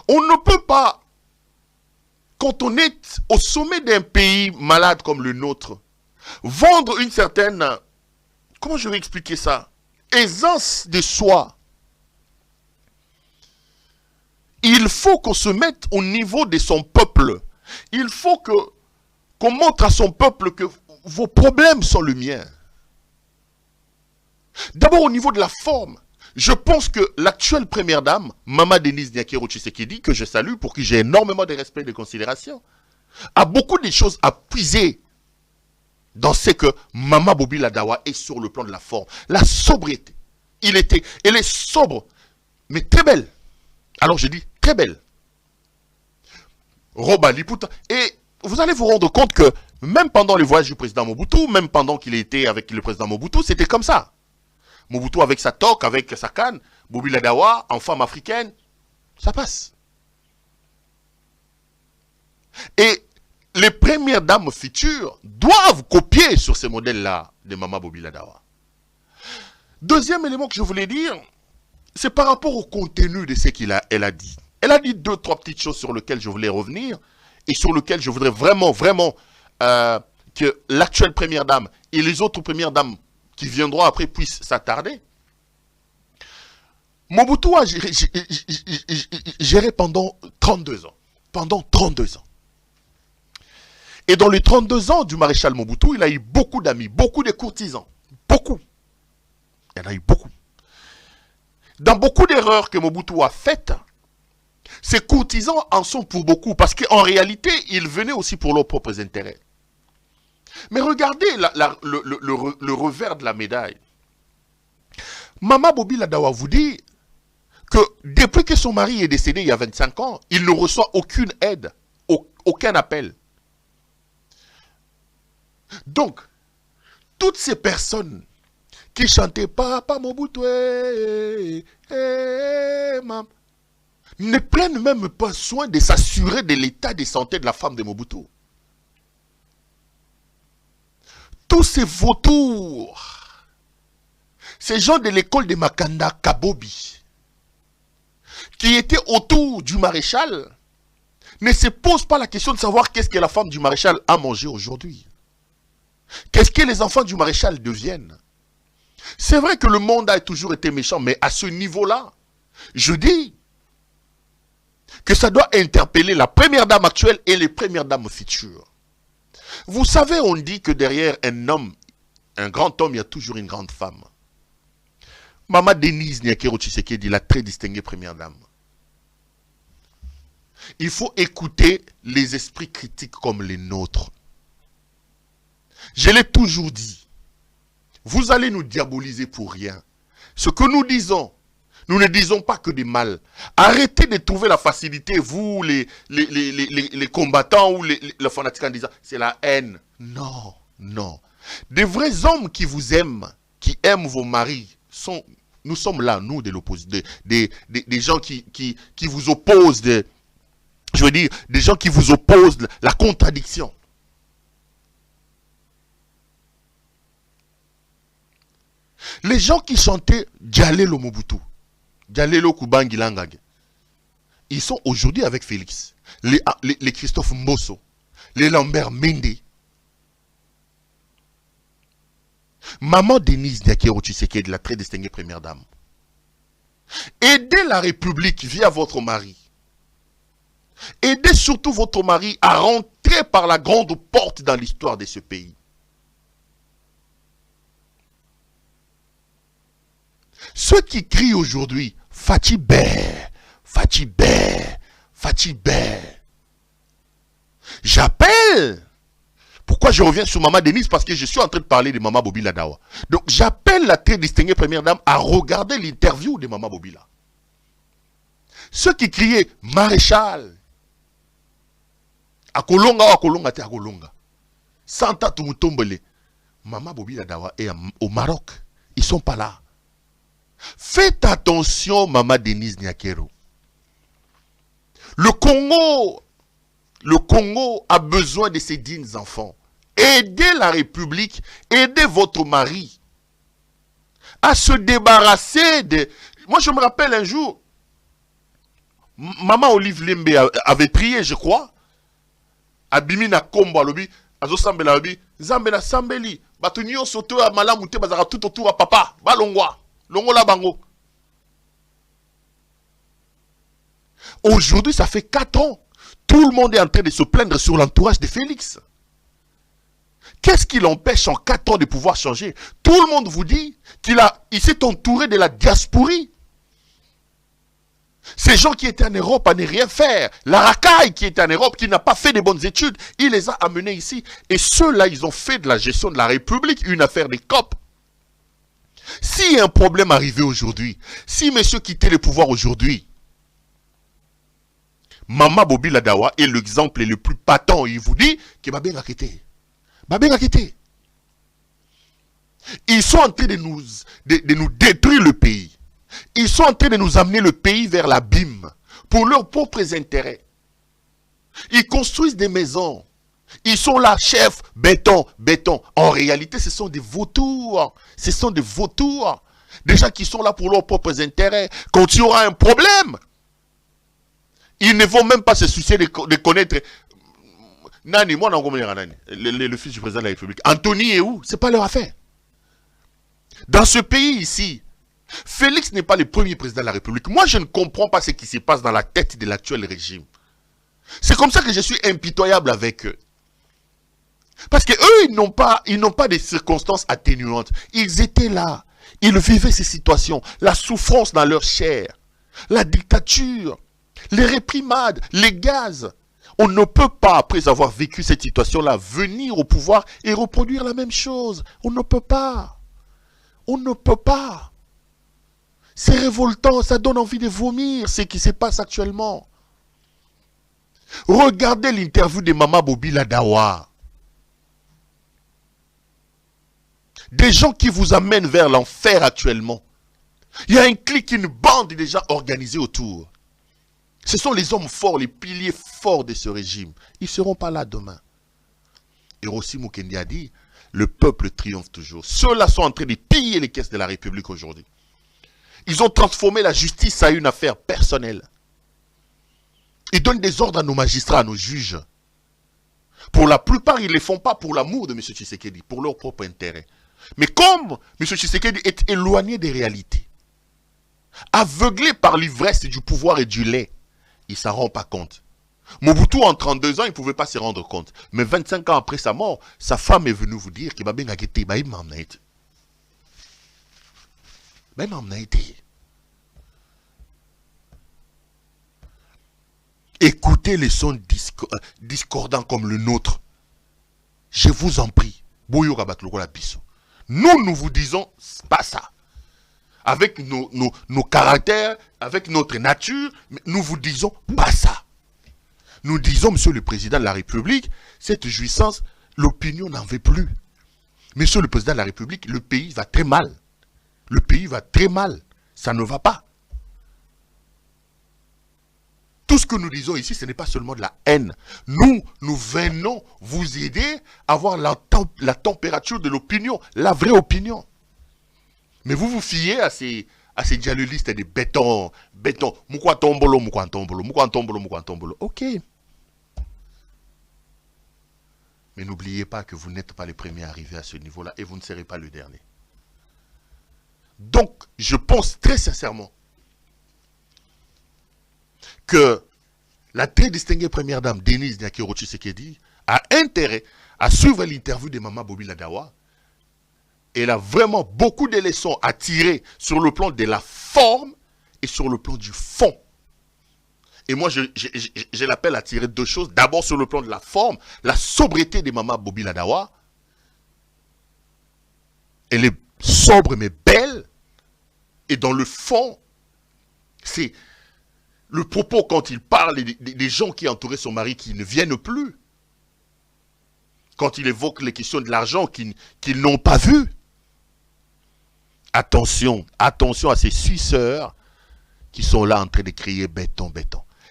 On ne peut pas, quand on est au sommet d'un pays malade comme le nôtre, vendre une certaine, comment je vais expliquer ça, aisance de soi. Il faut qu'on se mette au niveau de son peuple. Il faut qu'on montre à son peuple que vos problèmes sont les miens. D'abord au niveau de la forme. Je pense que l'actuelle première dame, Mama Denise Nyakero Tshisekedi, que je salue, pour qui j'ai énormément de respect et de considération, a beaucoup de choses à puiser dans ce que Mama Bobila Dawa est sur le plan de la forme. La sobriété. Elle est sobre, mais très belle. Alors je dis très belle. Roba Liputa. Et vous allez vous rendre compte que même pendant les voyages du président Mobutu, même pendant qu'il était avec le président Mobutu, c'était comme ça. Mobutu avec sa toque, avec sa canne, Bobila Dawa en femme africaine, ça passe. Et les premières dames futures doivent copier sur ces modèles-là de Mama Bobila Dawa. Deuxième élément que je voulais dire, c'est par rapport au contenu de ce qu'elle a dit. Elle a dit 2-3 petites choses sur lesquelles je voulais revenir et sur lesquelles je voudrais vraiment que l'actuelle première dame et les autres premières dames qui viendront après puissent s'attarder. Mobutu a géré pendant 32 ans. Pendant 32 ans. Et dans les 32 ans du maréchal Mobutu, il a eu beaucoup d'amis, beaucoup de courtisans. Beaucoup. Il y en a eu beaucoup. Dans beaucoup d'erreurs que Mobutu a faites, ces courtisans en sont pour beaucoup, parce qu'en réalité, ils venaient aussi pour leurs propres intérêts. Mais regardez le revers de la médaille. Mama Bobila Dawa vous dit que depuis que son mari est décédé il y a 25 ans, il ne reçoit aucune aide, aucun appel. Donc, toutes ces personnes qui chantaient Papa Mobutu, ne prennent même pas soin de s'assurer de l'état de santé de la femme de Mobutu. Tous ces vautours, ces gens de l'école de Makanda Kabobi, qui étaient autour du maréchal, ne se posent pas la question de savoir qu'est-ce que la femme du maréchal a mangé aujourd'hui. Qu'est-ce que les enfants du maréchal deviennent? C'est vrai que le monde a toujours été méchant, mais à ce niveau-là, je dis que ça doit interpeller la première dame actuelle et les premières dames futures. Vous savez, on dit que derrière un homme, un grand homme, il y a toujours une grande femme. Maman Denise Nyakero Tshisekedi, la très distinguée première dame. Il faut écouter les esprits critiques comme les nôtres. Je l'ai toujours dit. Vous allez nous diaboliser pour rien. Ce que nous disons, nous ne disons pas que des mal. Arrêtez de trouver la facilité, vous, les combattants ou les fanatiques en disant c'est la haine. Non, non. Des vrais hommes qui vous aiment, qui aiment vos maris, nous sommes là, nous, de l'opposition, des gens qui vous opposent, je veux dire, des gens qui vous opposent la contradiction. Les gens qui chantaient Djalelo Mobutu, Djalelo Kubangi Langage, ils sont aujourd'hui avec Félix. Les Christophe Mbosso, les Lambert Mende. Maman Denise Nyakero Tshisekedi, la très distinguée première dame. Aidez la République via votre mari. Aidez surtout votre mari à rentrer par la grande porte dans l'histoire de ce pays. Ceux qui crient aujourd'hui, Fatibé, Fatibé, Fatibé. J'appelle. Pourquoi je reviens sur Maman Denise? Parce que je suis en train de parler de Maman Bobila Dawa. Donc j'appelle la très distinguée première dame à regarder l'interview de Maman Bobila. Ceux qui criaient Maréchal, Akolonga, Akolonga, te Akolonga. Santa Tumutombele. Maman Bobila Dawa est au Maroc. Ils ne sont pas là. Faites attention, Maman Denise Nyakero. Le Congo a besoin de ses dignes enfants. Aidez la République, aidez votre mari à se débarrasser de... Moi, je me rappelle un jour, Maman Olive Lembe avait prié, je crois, Abimina Kombo alobi, Azo Sambela alobi, Zambela Sambeli, Batunio Soto a Malamute Bazara tout autour à papa, Balongwa. Longola Bango. Aujourd'hui, ça fait 4 ans. Tout le monde est en train de se plaindre sur l'entourage de Félix. Qu'est-ce qui l'empêche en 4 ans de pouvoir changer? Tout le monde vous dit qu'il s'est entouré de la diasporie. Ces gens qui étaient en Europe à ne rien faire. La racaille qui était en Europe, qui n'a pas fait de bonnes études, il les a amenés ici. Et ceux-là, ils ont fait de la gestion de la République une affaire des COP. Si un problème arrivait aujourd'hui, si monsieur quittait le pouvoir aujourd'hui, Maman Bobila Dawa est l'exemple le plus patent. Il vous dit que Babenga quitté. Babenga quitté. Ils sont en train de nous détruire le pays. Ils sont en train de nous amener le pays vers l'abîme pour leurs propres intérêts. Ils construisent des maisons. Ils sont là, chef, béton, béton. En réalité, ce sont des vautours. Ce sont des vautours. Des gens qui sont là pour leurs propres intérêts. Quand il y aura un problème, ils ne vont même pas se soucier de connaître Nani, moi, le fils du président de la République. Anthony est où? C'est pas leur affaire. Dans ce pays ici, Félix n'est pas le premier président de la République. Moi, je ne comprends pas ce qui se passe dans la tête de l'actuel régime. C'est comme ça que je suis impitoyable avec eux. Parce que eux, ils n'ont pas de circonstances atténuantes. Ils étaient là. Ils vivaient ces situations. La souffrance dans leur chair. La dictature. Les réprimades. Les gaz. On ne peut pas, après avoir vécu cette situation-là, venir au pouvoir et reproduire la même chose. On ne peut pas. On ne peut pas. C'est révoltant, ça donne envie de vomir ce qui se passe actuellement. Regardez l'interview de Maman Bobila Dawa. Des gens qui vous amènent vers l'enfer actuellement. Il y a un clic, une bande de gens organisés autour. Ce sont les hommes forts, les piliers forts de ce régime. Ils ne seront pas là demain. Et Rossi Mukendi a dit, le peuple triomphe toujours. Ceux-là sont en train de piller les caisses de la République aujourd'hui. Ils ont transformé la justice à une affaire personnelle. Ils donnent des ordres à nos magistrats, à nos juges. Pour la plupart, ils ne les font pas pour l'amour de M. Tshisekedi, pour leur propre intérêt. Mais comme M. Tshisekedi est éloigné des réalités, aveuglé par l'ivresse du pouvoir et du lait, il ne s'en rend pas compte. Mobutu, en 32 ans, il ne pouvait pas se rendre compte. Mais 25 ans après sa mort, sa femme est venue vous dire qu'il va bien guetter. Écoutez les sons discordants comme le nôtre. Je vous en prie. Nous vous disons pas ça. Avec nos caractères, avec notre nature, nous vous disons pas ça. Nous disons, Monsieur le Président de la République, cette jouissance, l'opinion n'en veut plus. Monsieur le Président de la République, le pays va très mal. Le pays va très mal. Ça ne va pas. Tout ce que nous disons ici, ce n'est pas seulement de la haine. Nous venons vous aider à avoir la température de l'opinion, la vraie opinion. Mais vous vous fiez à ces dialoguistes de béton. Moukwa tombolo. Ok. Mais n'oubliez pas que vous n'êtes pas les premiers à arriver à ce niveau-là et vous ne serez pas le dernier. Donc, je pense très sincèrement que la très distinguée première dame, Denise Nyakiro Tshisekedi, a intérêt à suivre l'interview de Maman Bobila Dawa. Elle a vraiment beaucoup de leçons à tirer sur le plan de la forme et sur le plan du fond. Et moi, je l'appelle à tirer deux choses. D'abord, sur le plan de la forme, la sobriété de Maman Bobila Dawa. Elle est sobre mais belle. Et dans le fond, c'est le propos quand il parle des gens qui entouraient son mari qui ne viennent plus. Quand il évoque les questions de l'argent qu'ils n'ont pas vu. Attention à ces suceurs qui sont là en train de crier béton.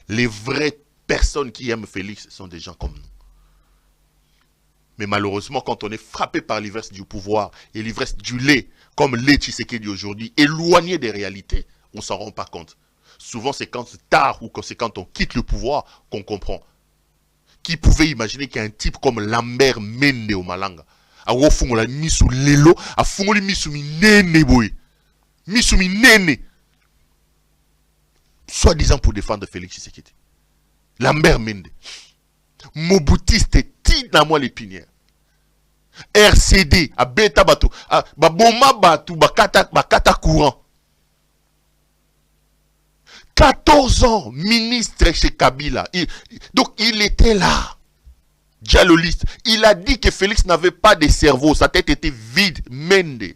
Les vraies personnes qui aiment Félix sont des gens comme nous. Mais malheureusement, quand on est frappé par l'ivresse du pouvoir et l'ivresse du lait, comme lait Tshisekedi aujourd'hui, éloigné des réalités, on ne s'en rend pas compte. Souvent, c'est quand tard ou c'est quand on quitte le pouvoir qu'on comprend. Qui pouvait imaginer qu'un type comme Lambert Mende au Malanga, a wofungola misu lelo, a fungoli misu minene boy. Misu minene. Soi-disant pour défendre Félix Tshisekedi. Lambert Mende. Mobutiste tina moi l'épinière. RCD, a beta bato, a baboma bato, bakata courant. 14 ans, ministre chez Kabila. Donc il était là. Dialoliste. Il a dit que Félix n'avait pas de cerveau. Sa tête était vide. Mende.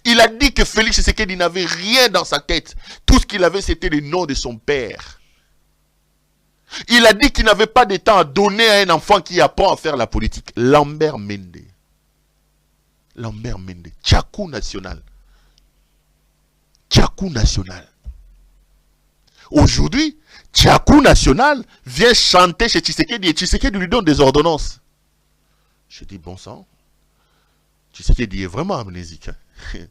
Il a dit que Félix Tshisekedi n'avait rien dans sa tête. Tout ce qu'il avait, c'était le nom de son père. Il a dit qu'il n'avait pas de temps à donner à un enfant qui apprend à faire la politique. Lambert Mende. Lambert Mende. Tchakou national. Tchakou national. Aujourd'hui, Tchakou national vient chanter chez Tshisekedi et Tshisekedi lui donne des ordonnances. Je dis bon sang. Tshisekedi est vraiment amnésique. Hein?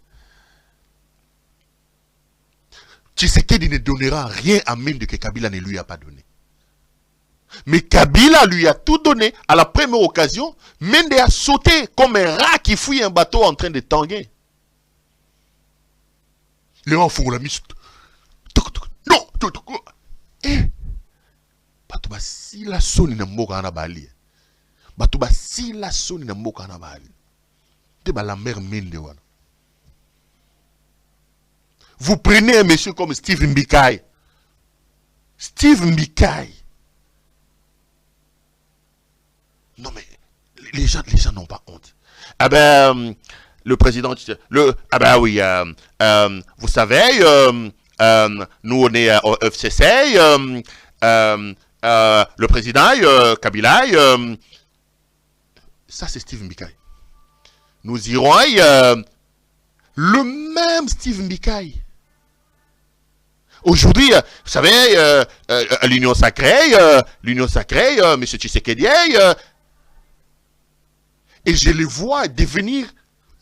Tshisekedi ne donnera rien à Mende que Kabila ne lui a pas donné. Mais Kabila lui a tout donné. À la première occasion, Mende a sauté comme un rat qui fouille un bateau en train de tanguer. Les gens font la mise. Non! Eh! Batuba si la soni na mboka na bali. Batuba si la soni na mboka na bali. De ba la mère Mende wana. Vous prenez un monsieur comme Steve Mbikai. Steve Mbikai. Non mais, les gens n'ont pas honte. Ah ben, le président, ah ben oui, vous savez, nous on est au FCC, le président, Kabila, ça c'est Steve Mbikai. Nous irons, le même Steve Mbikai. Aujourd'hui, vous savez, l'Union sacrée, M. Tshisekedi, et je les vois devenir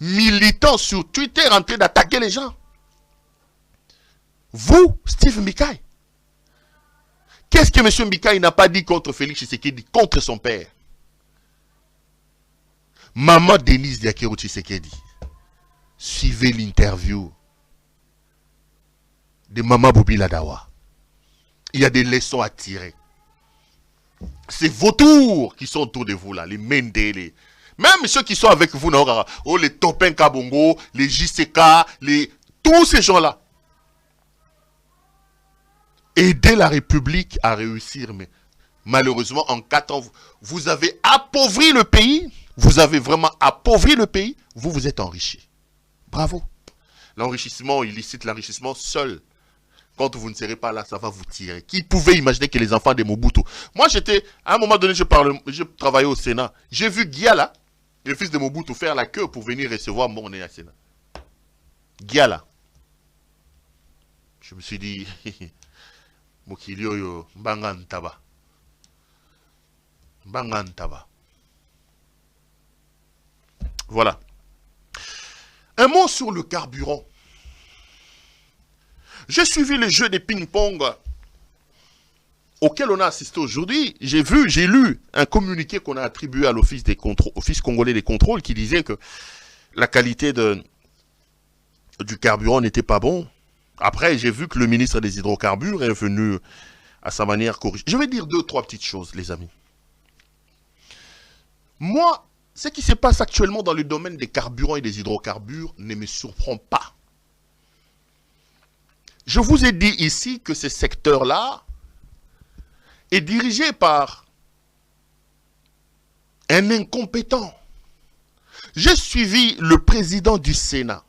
militants sur Twitter en train d'attaquer les gens. Vous, Steve Mbikai, qu'est-ce que M. Mbikai n'a pas dit contre Félix Tshisekedi, contre son père? Maman Denise Diakero Tshisekedi, suivez l'interview de Maman Bobi Ladawa. Il y a des leçons à tirer. C'est vos tours qui sont autour de vous là, les Mendele. Même ceux qui sont avec vous, oh, les Topin Kabongo, les JCK, tous ces gens-là. Aider la République à réussir, mais malheureusement, en 4 ans, vous avez appauvri le pays. Vous avez vraiment appauvri le pays. Vous êtes enrichi. Bravo. L'enrichissement illicite, l'enrichissement seul. Quand vous ne serez pas là, ça va vous tirer. Qui pouvait imaginer que les enfants de Mobutu... Moi, à un moment donné, je travaillais au Sénat. J'ai vu Giala, le fils de Mobutu, faire la queue pour venir recevoir mon nez à Sénat. Giala. Je me suis dit... Mokilio Mbangantaba. Mbangantaba. Voilà. Un mot sur le carburant. J'ai suivi le jeu des ping-pong auquel on a assisté aujourd'hui. J'ai lu un communiqué qu'on a attribué à l'Office congolais des contrôles qui disait que la qualité du carburant n'était pas bon. Après, j'ai vu que le ministre des hydrocarbures est venu à sa manière corriger. Je vais dire 2-3 petites choses, les amis. Moi, ce qui se passe actuellement dans le domaine des carburants et des hydrocarbures ne me surprend pas. Je vous ai dit ici que ce secteur-là est dirigé par un incompétent. J'ai suivi le président du Sénat,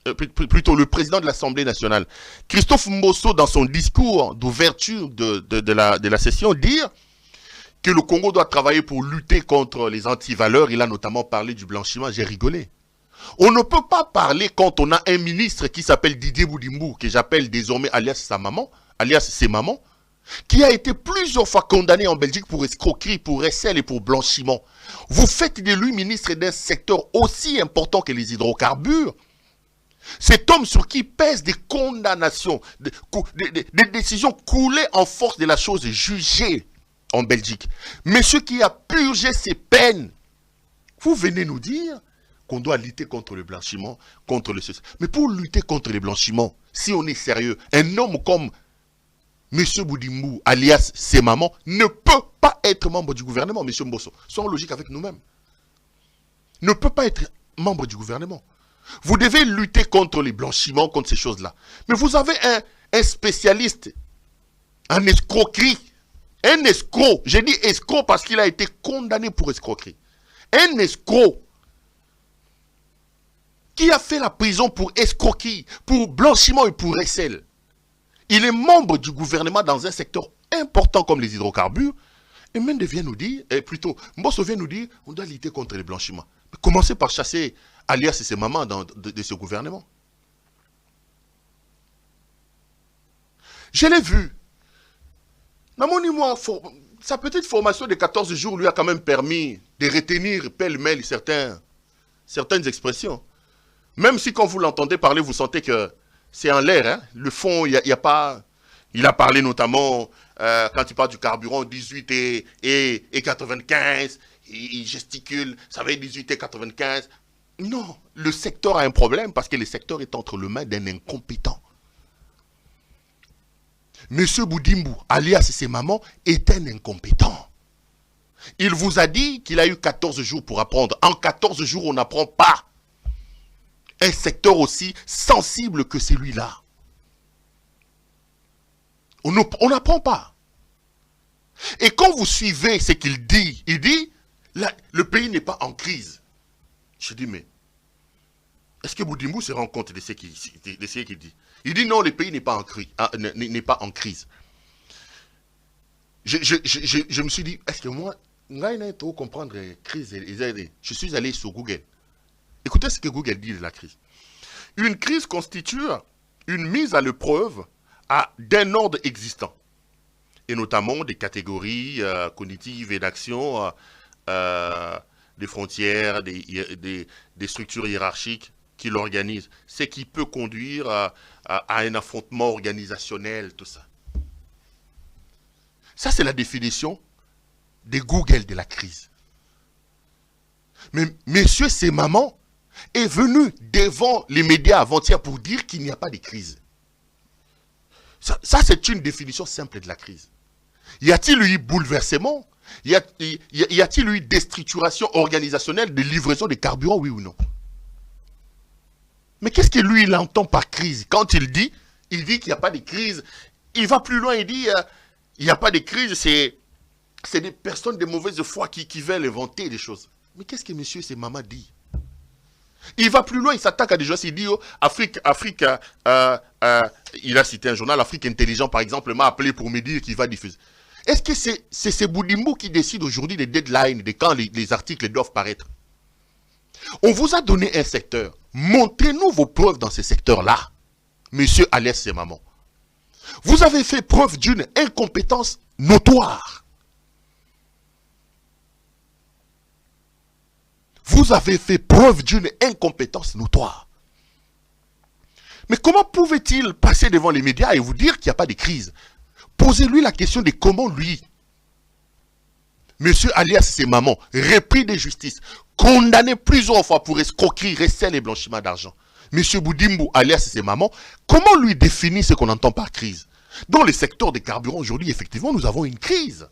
plutôt le président de l'Assemblée nationale, Christophe Mbosso, dans son discours d'ouverture de la session, dire que le Congo doit travailler pour lutter contre les antivaleurs. Il a notamment parlé du blanchiment. J'ai rigolé. On ne peut pas parler quand on a un ministre qui s'appelle Didier Boudimbo, que j'appelle désormais alias sa maman, alias ses mamans, qui a été plusieurs fois condamné en Belgique pour escroquerie, pour recel et pour blanchiment. Vous faites de lui ministre d'un secteur aussi important que les hydrocarbures. Cet homme sur qui pèsent des condamnations, des décisions coulées en force de la chose jugée en Belgique. Monsieur qui a purgé ses peines. Vous venez nous dire qu'on doit lutter contre le blanchiment, contre le... Mais pour lutter contre le blanchiment, si on est sérieux, un homme comme M. Boudimbo, alias ses mamans, ne peut pas être membre du gouvernement, M. Mbosso. Soyons logiques avec nous-mêmes. Ne peut pas être membre du gouvernement. Vous devez lutter contre les blanchiments, contre ces choses-là. Mais vous avez un spécialiste en escroquerie. Un escroc. J'ai dit escroc parce qu'il a été condamné pour escroquerie. Un escroc qui a fait la prison pour escroquerie, pour blanchiment et pour recel. Il est membre du gouvernement dans un secteur important comme les hydrocarbures. Et Mende vient nous dire, plutôt, Mbosso vient nous dire, on doit lutter contre les blanchiments. Mais commencez par chasser alias et ses mamans de ce gouvernement. Je l'ai vu. Sa petite formation de 14 jours lui a quand même permis de retenir pêle-mêle certaines expressions. Même si quand vous l'entendez parler, vous sentez que c'est en l'air. Hein. Le fond, il y a pas... Il a parlé notamment, quand il parle du carburant, 18 et 95, il gesticule, ça va être 18 et 95. Non, le secteur a un problème parce que le secteur est entre les mains d'un incompétent. Monsieur Boudimbo, alias ses mamans, est un incompétent. Il vous a dit qu'il a eu 14 jours pour apprendre. En 14 jours, on n'apprend pas. Un secteur aussi sensible que celui-là. On n'apprend pas. Et quand vous suivez ce qu'il dit, il dit, le pays n'est pas en crise. Je dis, mais, est-ce que Boudimbo se rend compte de ce qu'il dit? Il dit, non, le pays n'est pas en crise. Je me suis dit, est-ce que moi, je trop comprendre la crise. Je suis allé sur Google. Écoutez ce que Google dit de la crise. Une crise constitue une mise à l'épreuve d'un ordre existant, et notamment des catégories cognitives et d'action, des frontières, des structures hiérarchiques qui l'organisent, ce qui peut conduire à un affrontement organisationnel, tout ça. Ça, c'est la définition de Google de la crise. Mais monsieur, c'est maman, est venu devant les médias avant-hier pour dire qu'il n'y a pas de crise. Ça, c'est une définition simple de la crise. Y a-t-il eu bouleversement? Y a-t-il eu déstructuration organisationnelle de livraison de carburant, oui ou non? Mais qu'est-ce que lui, il entend par crise? Quand il dit qu'il n'y a pas de crise. Il va plus loin, il dit il n'y a pas de crise, c'est des personnes de mauvaise foi qui veulent inventer des choses. Mais qu'est-ce que monsieur, c'est maman dit? Il va plus loin, il s'attaque à des gens, il dit Afrique, il a cité un journal, Afrique Intelligent par exemple, m'a appelé pour me dire qu'il va diffuser. Est-ce que c'est Boudimbo qui décide aujourd'hui des deadlines, de quand les articles doivent paraître? On vous a donné un secteur. Montrez-nous vos preuves dans ce secteur-là, monsieur alias c'est maman. Vous avez fait preuve d'une incompétence notoire. Vous avez fait preuve d'une incompétence notoire. Mais comment pouvait-il passer devant les médias et vous dire qu'il n'y a pas de crise? Posez-lui la question de comment lui, monsieur alias c'est maman, repris de justice, condamné plusieurs fois pour escroquerie, recel et blanchiment d'argent. Monsieur Boudimbo alias c'est maman, comment lui définir ce qu'on entend par crise? Dans le secteur des carburants aujourd'hui, effectivement, nous avons une crise.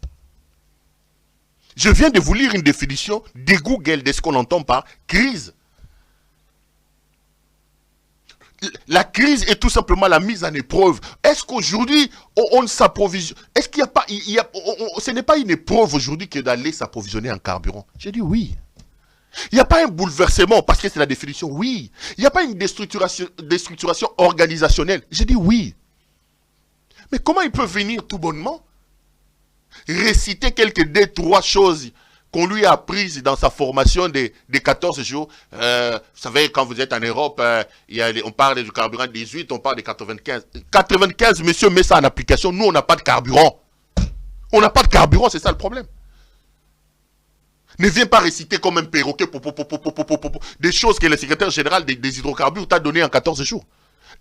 Je viens de vous lire une définition de Google de ce qu'on entend par crise. La crise est tout simplement la mise en épreuve. Est-ce qu'aujourd'hui, on s'approvisionne? Est-ce qu'il n'y a pas... ce n'est pas une épreuve aujourd'hui que d'aller s'approvisionner en carburant. J'ai dit oui. Il n'y a pas un bouleversement, parce que c'est la définition, oui. Il n'y a pas une déstructuration organisationnelle. J'ai dit oui. Mais comment il peut venir tout bonnement réciter quelques 2-3 choses qu'on lui a apprises dans sa formation de 14 jours. Vous savez, quand vous êtes en Europe, on parle du carburant 18, on parle de 95. 95, monsieur, met ça en application. Nous, on n'a pas de carburant. On n'a pas de carburant, c'est ça le problème. Ne viens pas réciter comme un perroquet des choses que le secrétaire général des hydrocarbures t'a donné en 14 jours.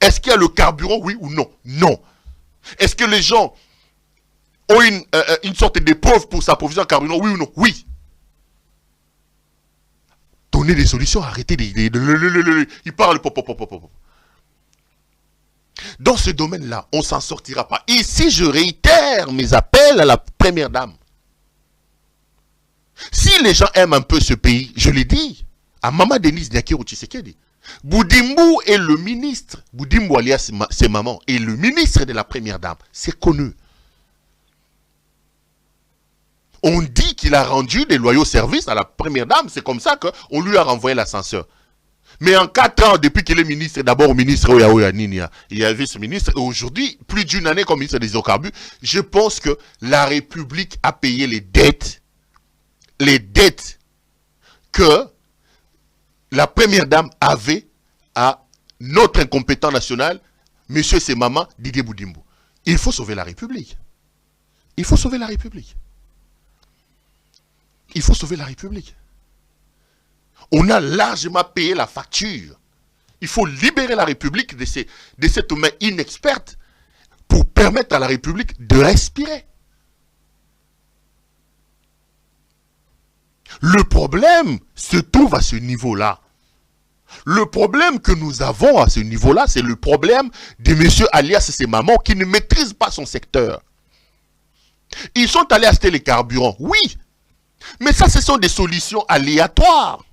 Est-ce qu'il y a le carburant, oui ou non? Non. Est-ce que les gens ont une sorte d'épreuve pour s'approvisionner en carburant, oui ou non? Oui. Donner des solutions, arrêtez il parle Dans ce domaine-là, on ne s'en sortira pas. Ici, je réitère mes appels à la première dame. Si les gens aiment un peu ce pays, je l'ai dit, à Mama Denise Nyakiro Tshisekedi, Boudimbo est le ministre, Boudimbo alias c'est maman, est le ministre de la première dame. C'est connu. On dit qu'il a rendu des loyaux services à la première dame. C'est comme ça qu'on lui a renvoyé l'ascenseur. Mais en 4 ans, depuis qu'il est ministre, d'abord ministre il y a vice-ministre, et aujourd'hui, plus d'une année comme ministre des hydrocarbures, je pense que la République a payé les dettes que la première dame avait à notre incompétent national, monsieur c'est maman, Didier Boudimbo. Il faut sauver la République. Il faut sauver la République. Il faut sauver la République. On a largement payé la facture. Il faut libérer la République de cette main inexperte pour permettre à la République de respirer. Le problème se trouve à ce niveau-là. Le problème que nous avons à ce niveau-là, c'est le problème de M. Alias et ses mamans qui ne maîtrisent pas son secteur. Ils sont allés acheter les carburants, oui. Mais ça, ce sont des solutions aléatoires.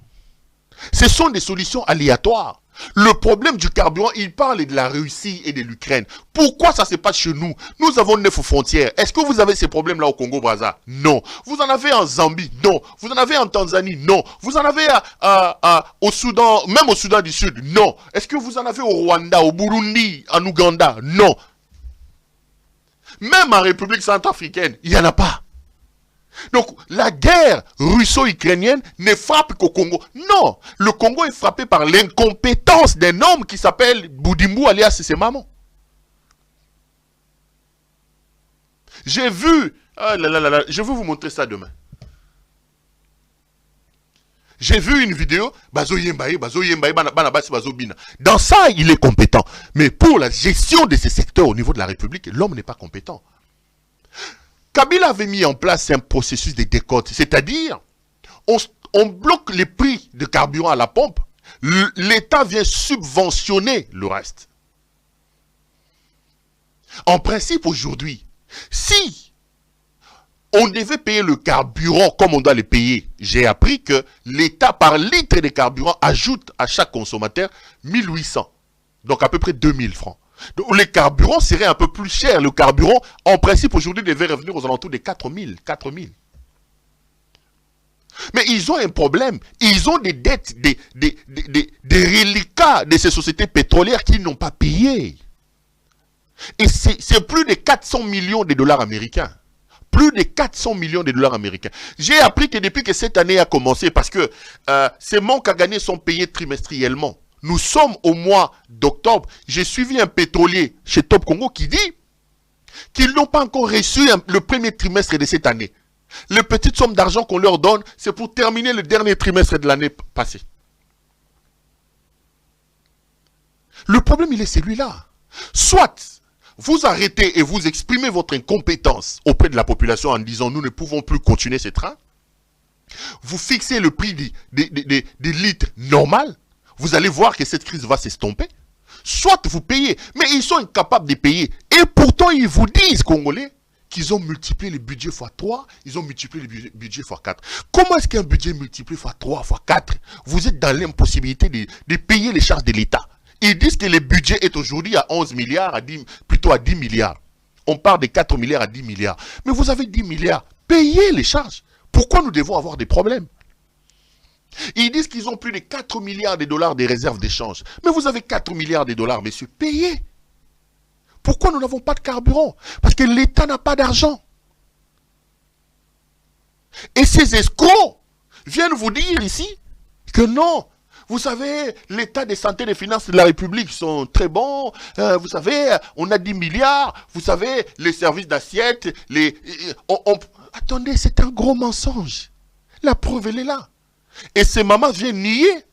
Ce sont des solutions aléatoires. Le problème du carburant, il parle de la Russie et de l'Ukraine. Pourquoi ça se passe chez nous? Nous avons 9 frontières. Est-ce que vous avez ces problèmes-là au Congo-Brazza? Non. Vous en avez en Zambie? Non. Vous en avez en Tanzanie? Non. Vous en avez au Soudan, même au Soudan du Sud? Non. Est-ce que vous en avez au Rwanda, au Burundi, en Ouganda? Non. Même en République centrafricaine, il n'y en a pas. Donc, la guerre russo-ukrainienne ne frappe qu'au Congo. Non, le Congo est frappé par l'incompétence d'un homme qui s'appelle Boudimou alias Sessemamo. J'ai vu, je vais vous montrer ça demain. J'ai vu une vidéo, dans ça, il est compétent. Mais pour la gestion de ces secteurs au niveau de la République, l'homme n'est pas compétent. Kabila avait mis en place un processus de décote, c'est-à-dire, on bloque les prix de carburant à la pompe, l'État vient subventionner le reste. En principe, aujourd'hui, si on devait payer le carburant comme on doit le payer, j'ai appris que l'État, par litre de carburant, ajoute à chaque consommateur 1800, donc à peu près 2000 francs. Donc, les carburants seraient un peu plus chers. Le carburant, en principe, aujourd'hui, devait revenir aux alentours de 4000. Mais ils ont un problème. Ils ont des dettes, des reliquats de ces sociétés pétrolières qu'ils n'ont pas payées. Et c'est plus de 400 millions de dollars américains. Plus de 400 millions de dollars américains. J'ai appris que depuis que cette année a commencé, parce que ces manques à gagner sont payés trimestriellement. Nous sommes au mois d'octobre. J'ai suivi un pétrolier chez Top Congo qui dit qu'ils n'ont pas encore reçu le premier trimestre de cette année. Les petites sommes d'argent qu'on leur donne, c'est pour terminer le dernier trimestre de l'année passée. Le problème, il est celui-là. Soit vous arrêtez et vous exprimez votre incompétence auprès de la population en disant nous ne pouvons plus continuer ce train. Vous fixez le prix des litres normal. Vous allez voir que cette crise va s'estomper. Soit vous payez, mais ils sont incapables de payer. Et pourtant, ils vous disent, Congolais, qu'ils ont multiplié les budgets x3, ils ont multiplié les budgets x4. Comment est-ce qu'un budget multiplié x3, x4, vous êtes dans l'impossibilité de payer les charges de l'État? Ils disent que le budget est aujourd'hui à 11 milliards, plutôt à 10 milliards. On part de 4 milliards à 10 milliards. Mais vous avez 10 milliards. Payez les charges. Pourquoi nous devons avoir des problèmes? Ils disent qu'ils ont plus de 4 milliards de dollars de réserves d'échange. Mais vous avez 4 milliards de dollars, messieurs, payez. Pourquoi nous n'avons pas de carburant? Parce que l'État n'a pas d'argent. Et ces escrocs viennent vous dire ici que non. Vous savez, l'état de santé des finances de la République sont très bons. Vous savez, on a 10 milliards. Vous savez, les services d'assiette, Attendez, c'est un gros mensonge. La preuve, elle est là. Et ces mamans viennent nier,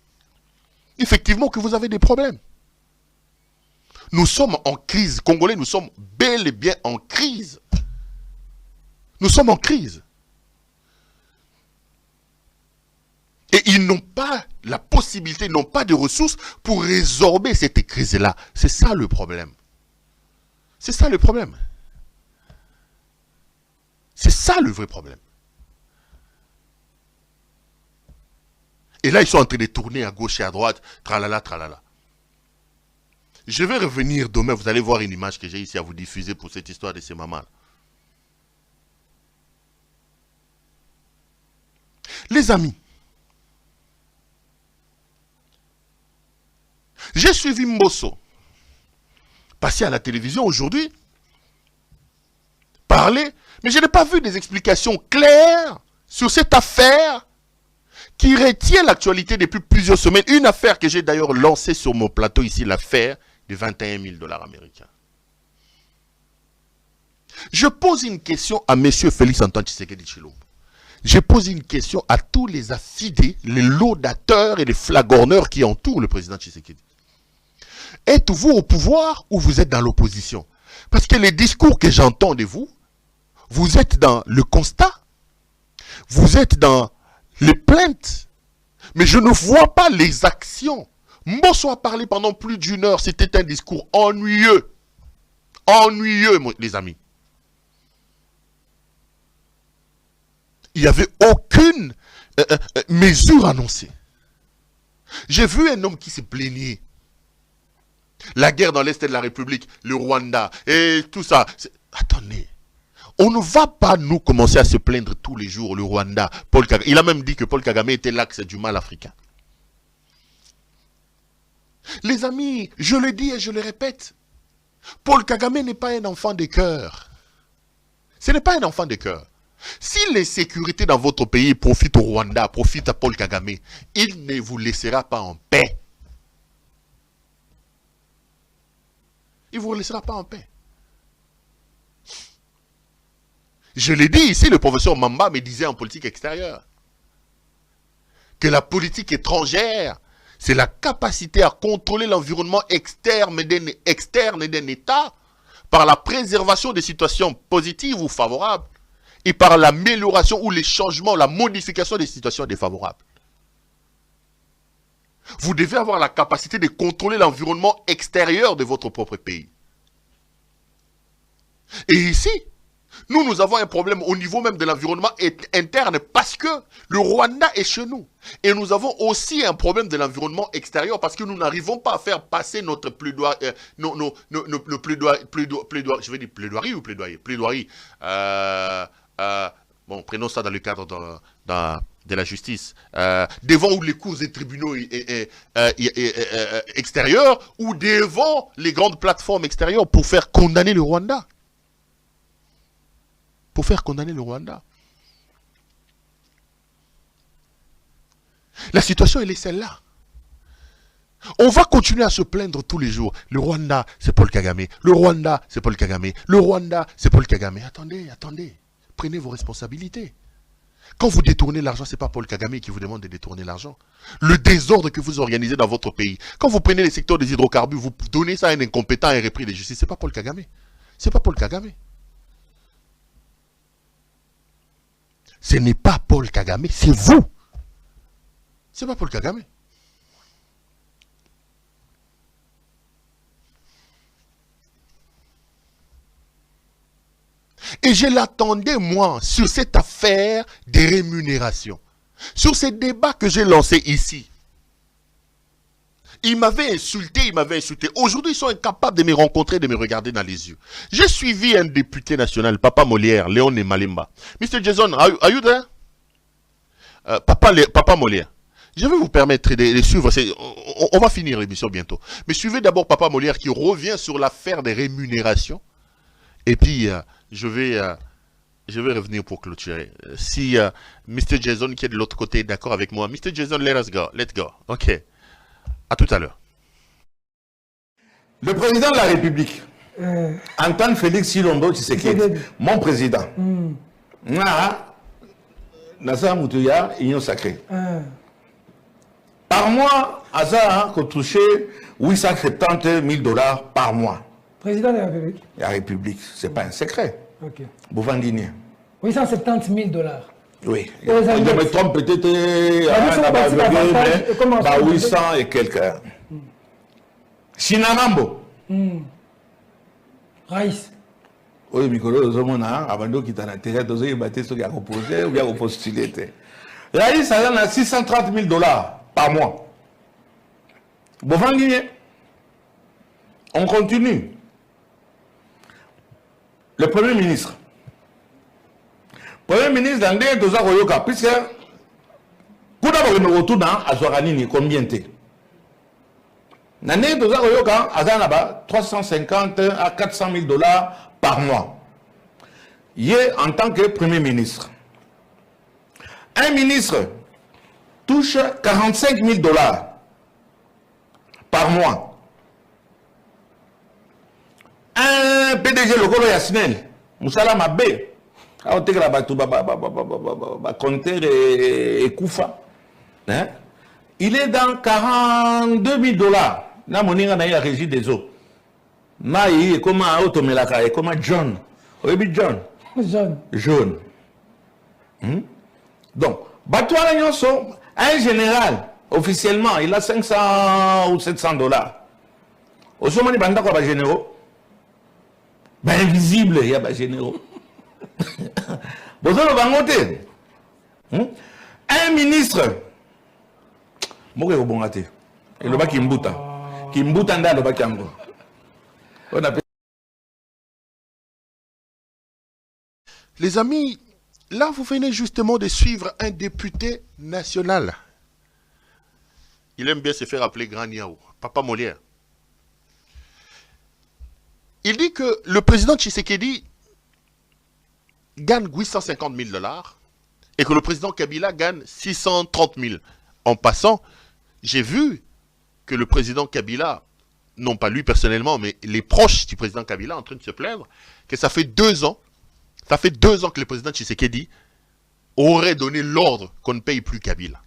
effectivement, que vous avez des problèmes. Nous sommes en crise. Congolais, nous sommes bel et bien en crise. Nous sommes en crise. Et ils n'ont pas la possibilité, ils n'ont pas de ressources pour résorber cette crise-là. C'est ça le problème. C'est ça le problème. C'est ça le vrai problème. Et là, ils sont en train de tourner à gauche et à droite, tralala, tralala. Je vais revenir demain, vous allez voir une image que j'ai ici à vous diffuser pour cette histoire de ces mamans. Les amis, j'ai suivi Mbosso passer à la télévision aujourd'hui, parler, mais je n'ai pas vu des explications claires sur cette affaire qui retient l'actualité depuis plusieurs semaines. Une affaire que j'ai d'ailleurs lancée sur mon plateau ici, l'affaire de 21 000 dollars américains. Je pose une question à M. Félix Antoine Tshisekedi Tshilombo. Je pose une question à tous les affidés, les laudateurs et les flagorneurs qui entourent le président Tshisekedi. Êtes-vous au pouvoir ou vous êtes dans l'opposition? Parce que les discours que j'entends de vous, vous êtes dans le constat, vous êtes dans les plaintes, mais je ne vois pas les actions. Mbosso a parlé pendant plus d'1 heure, c'était un discours ennuyeux. Ennuyeux, les amis. Il n'y avait aucune mesure annoncée. J'ai vu un homme qui s'est plaigné. La guerre dans l'Est de la République, le Rwanda, et tout ça. Attendez. On ne va pas nous commencer à se plaindre tous les jours, le Rwanda, Paul Kagame. Il a même dit que Paul Kagame était l'axe du mal africain. Les amis, je le dis et je le répète, Paul Kagame n'est pas un enfant de cœur. Ce n'est pas un enfant de cœur. Si les sécurités dans votre pays profitent au Rwanda, profitent à Paul Kagame, il ne vous laissera pas en paix. Il ne vous laissera pas en paix. Je l'ai dit ici, le professeur Mamba me disait en politique extérieure que la politique étrangère, c'est la capacité à contrôler l'environnement externe d'un État par la préservation des situations positives ou favorables et par l'amélioration ou les changements, la modification des situations défavorables. Vous devez avoir la capacité de contrôler l'environnement extérieur de votre propre pays. Et ici, nous avons un problème au niveau même de l'environnement interne parce que le Rwanda est chez nous. Et nous avons aussi un problème de l'environnement extérieur parce que nous n'arrivons pas à faire passer notre plaidoirie, je vais dire plaidoirie ou plaidoirie. Bon, prenons ça dans le cadre de la justice. Devant les cours et tribunaux extérieurs ou devant les grandes plateformes extérieures pour faire condamner le Rwanda. Pour faire condamner le Rwanda. La situation, elle est celle-là. On va continuer à se plaindre tous les jours. Le Rwanda, c'est Paul Kagame. Le Rwanda, c'est Paul Kagame. Le Rwanda, c'est Paul Kagame. Attendez. Prenez vos responsabilités. Quand vous détournez l'argent, ce n'est pas Paul Kagame qui vous demande de détourner l'argent. Le désordre que vous organisez dans votre pays. Quand vous prenez les secteurs des hydrocarbures, vous donnez ça à un incompétent, à un repris de justice. Ce n'est pas Paul Kagame. Ce n'est pas Paul Kagame. Ce n'est pas Paul Kagame, c'est vous. Ce n'est pas Paul Kagame. Et je l'attendais, moi, sur cette affaire des rémunérations. Sur ces débats que j'ai lancés ici. Il m'avait insulté. Aujourd'hui, ils sont incapables de me rencontrer, de me regarder dans les yeux. J'ai suivi un député national, Papa Molière, Léon Malemba. Mr. Jason, are you there? Papa Molière. Je vais vous permettre de suivre. On va finir l'émission bientôt. Mais suivez d'abord Papa Molière qui revient sur l'affaire des rémunérations. Et puis, je vais revenir pour clôturer. Si Mr. Jason qui est de l'autre côté est d'accord avec moi. Mr. Jason, let's go. OK. À tout à l'heure. Le président de la République, Antoine Félix Tshilombo Tshisekedi, mon président, Nasa Moutouya, Union Sacrée. Par mois, Aza a touché 870 000 $ par mois. Président de la République. La République, ce n'est pas un secret. Ok. Bouvandini. 870 000 $. Oui. Je me trompe peut-être. 800 et quelques. Sinarambo. Raïs. Oui, Mikolo, Zomona, avant qu'il t'en a tiré, il battait ceux qui ont proposé ou bien ont postulé. Raïs, ça donne 630 000 $ par mois. Bouvandini. On continue. Le Premier ministre. Premier ministre d'André Doza Royoka, puisque Kouda me retourne à Zoranini, combien t'es? Nandé Doza Royoka, Azanaba, 350 à 400 000 $ par mois. Il est en tant que Premier ministre. Un ministre touche 45 000 $ par mois. Un PDG local Yasnel, Moussala Mabé, il est dans 42 000 $. na moninga na ya régie des eaux. Mai comment automelaka et comment John. Oui John. Jaune. Donc, Batouara Nyonso, un général, officiellement, il a 500 ou 700 $. Au sommet, il y a des généraux. Ben, invisible, il y a des généraux. Bon, ça, va monter. Un ministre. Moi, je vais vous dire. Il y a qui m'bouta. Qui m'bouta, il y a qui m'bouta. On appelle. Les amis, là, vous venez justement de suivre un député national. Il aime bien se faire appeler Grand Niaou, Papa Molière. Il dit que le président Tshisekedi gagne 850 000 $ et que le président Kabila gagne 630 000. En passant, j'ai vu que le président Kabila, non pas lui personnellement, mais les proches du président Kabila en train de se plaindre que ça fait 2 ans que le président Tshisekedi aurait donné l'ordre qu'on ne paye plus Kabila.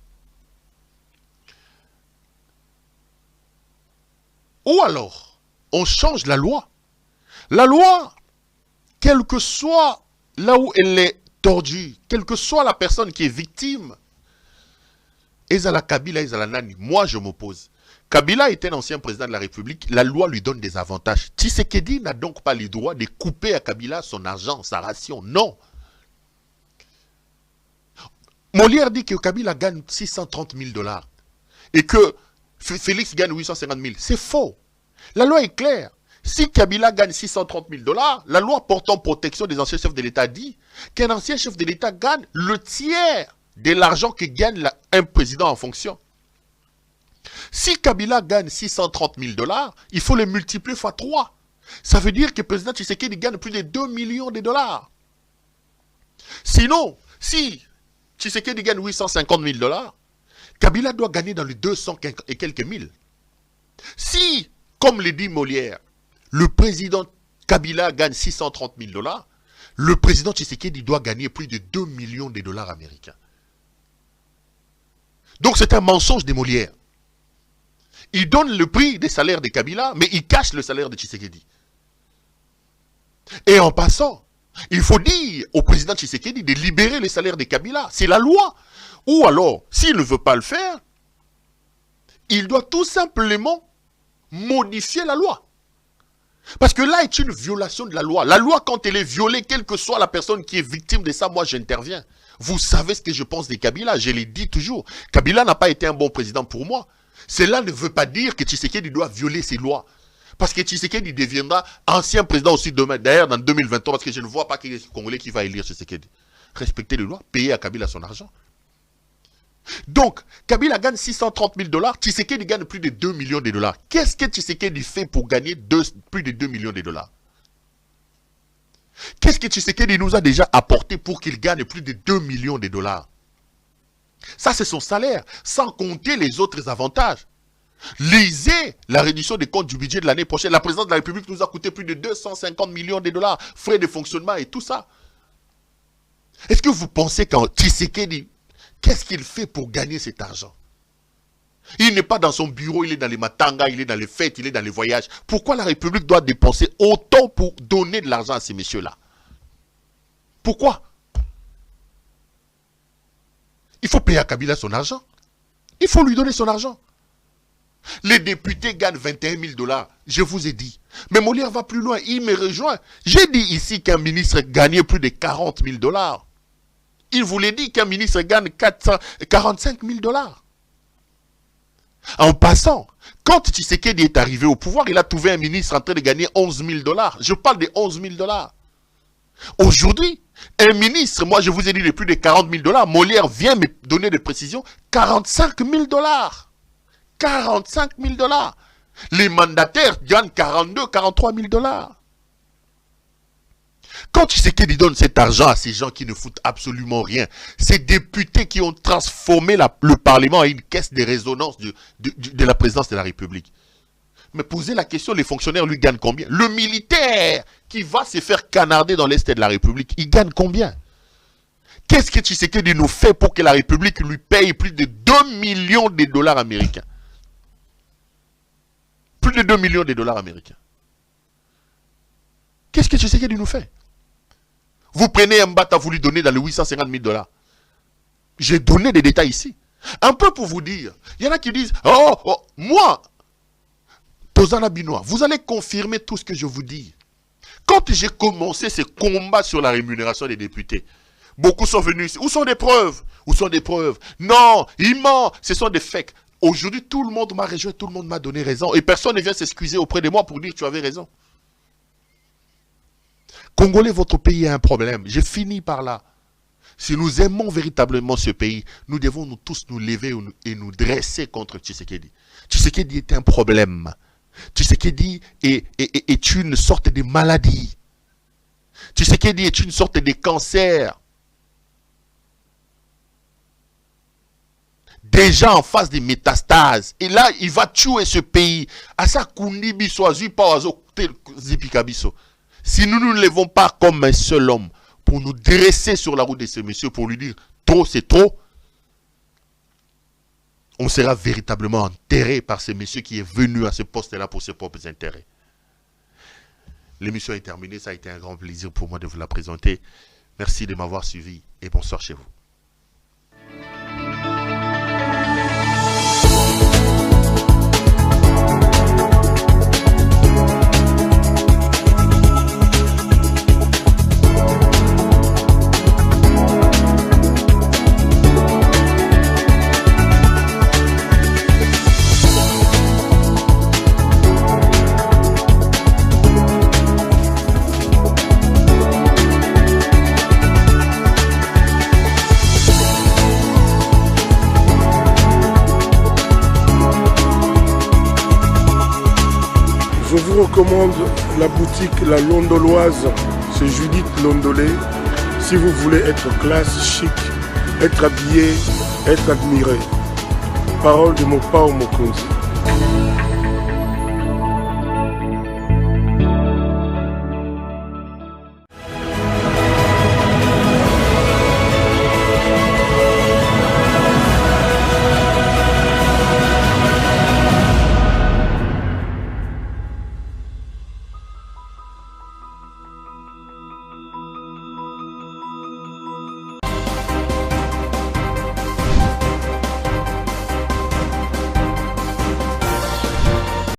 Ou alors, on change la loi. La loi, quel que soit là où elle est tordue, quelle que soit la personne qui est victime, Ezala Kabila, Ezala Nani, moi je m'oppose. Kabila était un ancien président de la République, la loi lui donne des avantages. Tshisekedi n'a donc pas le droit de couper à Kabila son argent, sa ration, non. Molière dit que Kabila gagne 630 000 $ et que Félix gagne 850 000. C'est faux. La loi est claire. Si Kabila gagne 630 000 $, la loi portant protection des anciens chefs de l'État dit qu'un ancien chef de l'État gagne le tiers de l'argent que gagne un président en fonction. Si Kabila gagne 630 000 $, il faut le multiplier fois 3. Ça veut dire que le président Tshisekedi gagne plus de 2 millions de $. Sinon, si Tshisekedi gagne 850 000 $, Kabila doit gagner dans les 200 et quelques mille. Si, comme le dit Molière, le président Kabila gagne 630 000 $, le président Tshisekedi doit gagner plus de 2 millions de $ américains. Donc c'est un mensonge de Molière. Il donne le prix des salaires de Kabila, mais il cache le salaire de Tshisekedi. Et en passant, il faut dire au président Tshisekedi de libérer les salaires de Kabila. C'est la loi. Ou alors, s'il ne veut pas le faire, il doit tout simplement modifier la loi. Parce que là est une violation de la loi. La loi, quand elle est violée, quelle que soit la personne qui est victime de ça, moi j'interviens. Vous savez ce que je pense de Kabila, je l'ai dit toujours. Kabila n'a pas été un bon président pour moi. Cela ne veut pas dire que Tshisekedi doit violer ses lois. Parce que Tshisekedi deviendra ancien président aussi demain, d'ailleurs dans 2023, parce que je ne vois pas qu'il y ait des Congolais qui va élire Tshisekedi. Respecter les lois, payer à Kabila son argent. Donc, Kabila gagne 630 000 $, Tshisekedi gagne plus de 2 millions de $. Qu'est-ce que Tshisekedi fait pour gagner plus de 2 millions de $? Qu'est-ce que Tshisekedi nous a déjà apporté pour qu'il gagne plus de 2 millions de $? Ça, c'est son salaire, sans compter les autres avantages. Lisez la réduction des comptes du budget de l'année prochaine. La présidence de la République nous a coûté plus de 250 millions de $, frais de fonctionnement et tout ça. Est-ce que vous pensez qu'en Tshisekedi, qu'est-ce qu'il fait pour gagner cet argent? Il n'est pas dans son bureau, il est dans les matangas, il est dans les fêtes, il est dans les voyages. Pourquoi la République doit dépenser autant pour donner de l'argent à ces messieurs-là? Pourquoi? Il faut payer à Kabila son argent. Il faut lui donner son argent. Les députés gagnent 21 000 $. Je vous ai dit. Mais Molière va plus loin. Il me rejoint. J'ai dit ici qu'un ministre gagnait plus de 40 000 $. Il vous l'a dit qu'un ministre gagne 45 000 $. En passant, quand Tshisekedi est arrivé au pouvoir, il a trouvé un ministre en train de gagner 11 000 $. Je parle de 11 000 $. Aujourd'hui, un ministre, moi je vous ai dit de plus de 40 000 $, Molière vient me donner des précisions, 45 000 $. 45 000 $. Les mandataires gagnent 42, 43 000 $. Quand Tshisekedi donne cet argent à ces gens qui ne foutent absolument rien, ces députés qui ont transformé le Parlement en une caisse de résonance de la présidence de la République. Mais posez la question, les fonctionnaires lui gagnent combien? Le militaire qui va se faire canarder dans l'Est de la République, il gagne combien? Qu'est-ce que Tshisekedi nous fait pour que la République lui paye plus de 2 millions de $ américains? Plus de 2 millions de dollars américains. Qu'est-ce que Tshisekedi nous fait? Vous prenez Mbata, vous lui donnez dans les 850 000 dollars. J'ai donné des détails ici. Un peu pour vous dire. Il y en a qui disent, moi, Tozana Binois, vous allez confirmer tout ce que je vous dis. Quand j'ai commencé ce combat sur la rémunération des députés, beaucoup sont venus ici. Où sont les preuves? Où sont les preuves? Non, il ment, ce sont des fakes. Aujourd'hui, tout le monde m'a rejoint, tout le monde m'a donné raison. Et personne ne vient s'excuser auprès de moi pour dire que tu avais raison. Congolais, votre pays a un problème. J'ai fini par là. Si nous aimons véritablement ce pays, nous devons nous tous nous lever et nous dresser contre Tshisekedi. Tshisekedi est un problème. Tshisekedi est une sorte de maladie. Tshisekedi est une sorte de cancer. Déjà en phase de métastases. Et là, il va tuer ce pays. Asa kundi biso azui pa wazo zipika biso. Si nous ne nous levons pas comme un seul homme pour nous dresser sur la route de ce monsieur, pour lui dire trop c'est trop, on sera véritablement enterré par ce monsieur qui est venu à ce poste-là pour ses propres intérêts. L'émission est terminée, ça a été un grand plaisir pour moi de vous la présenter. Merci de m'avoir suivi et bonsoir chez vous. Je vous recommande la boutique La Londoloise chez Judith Londolé. Si vous voulez être classe, chic, être habillé, être admiré. Parole de mon Pao Mokonzi.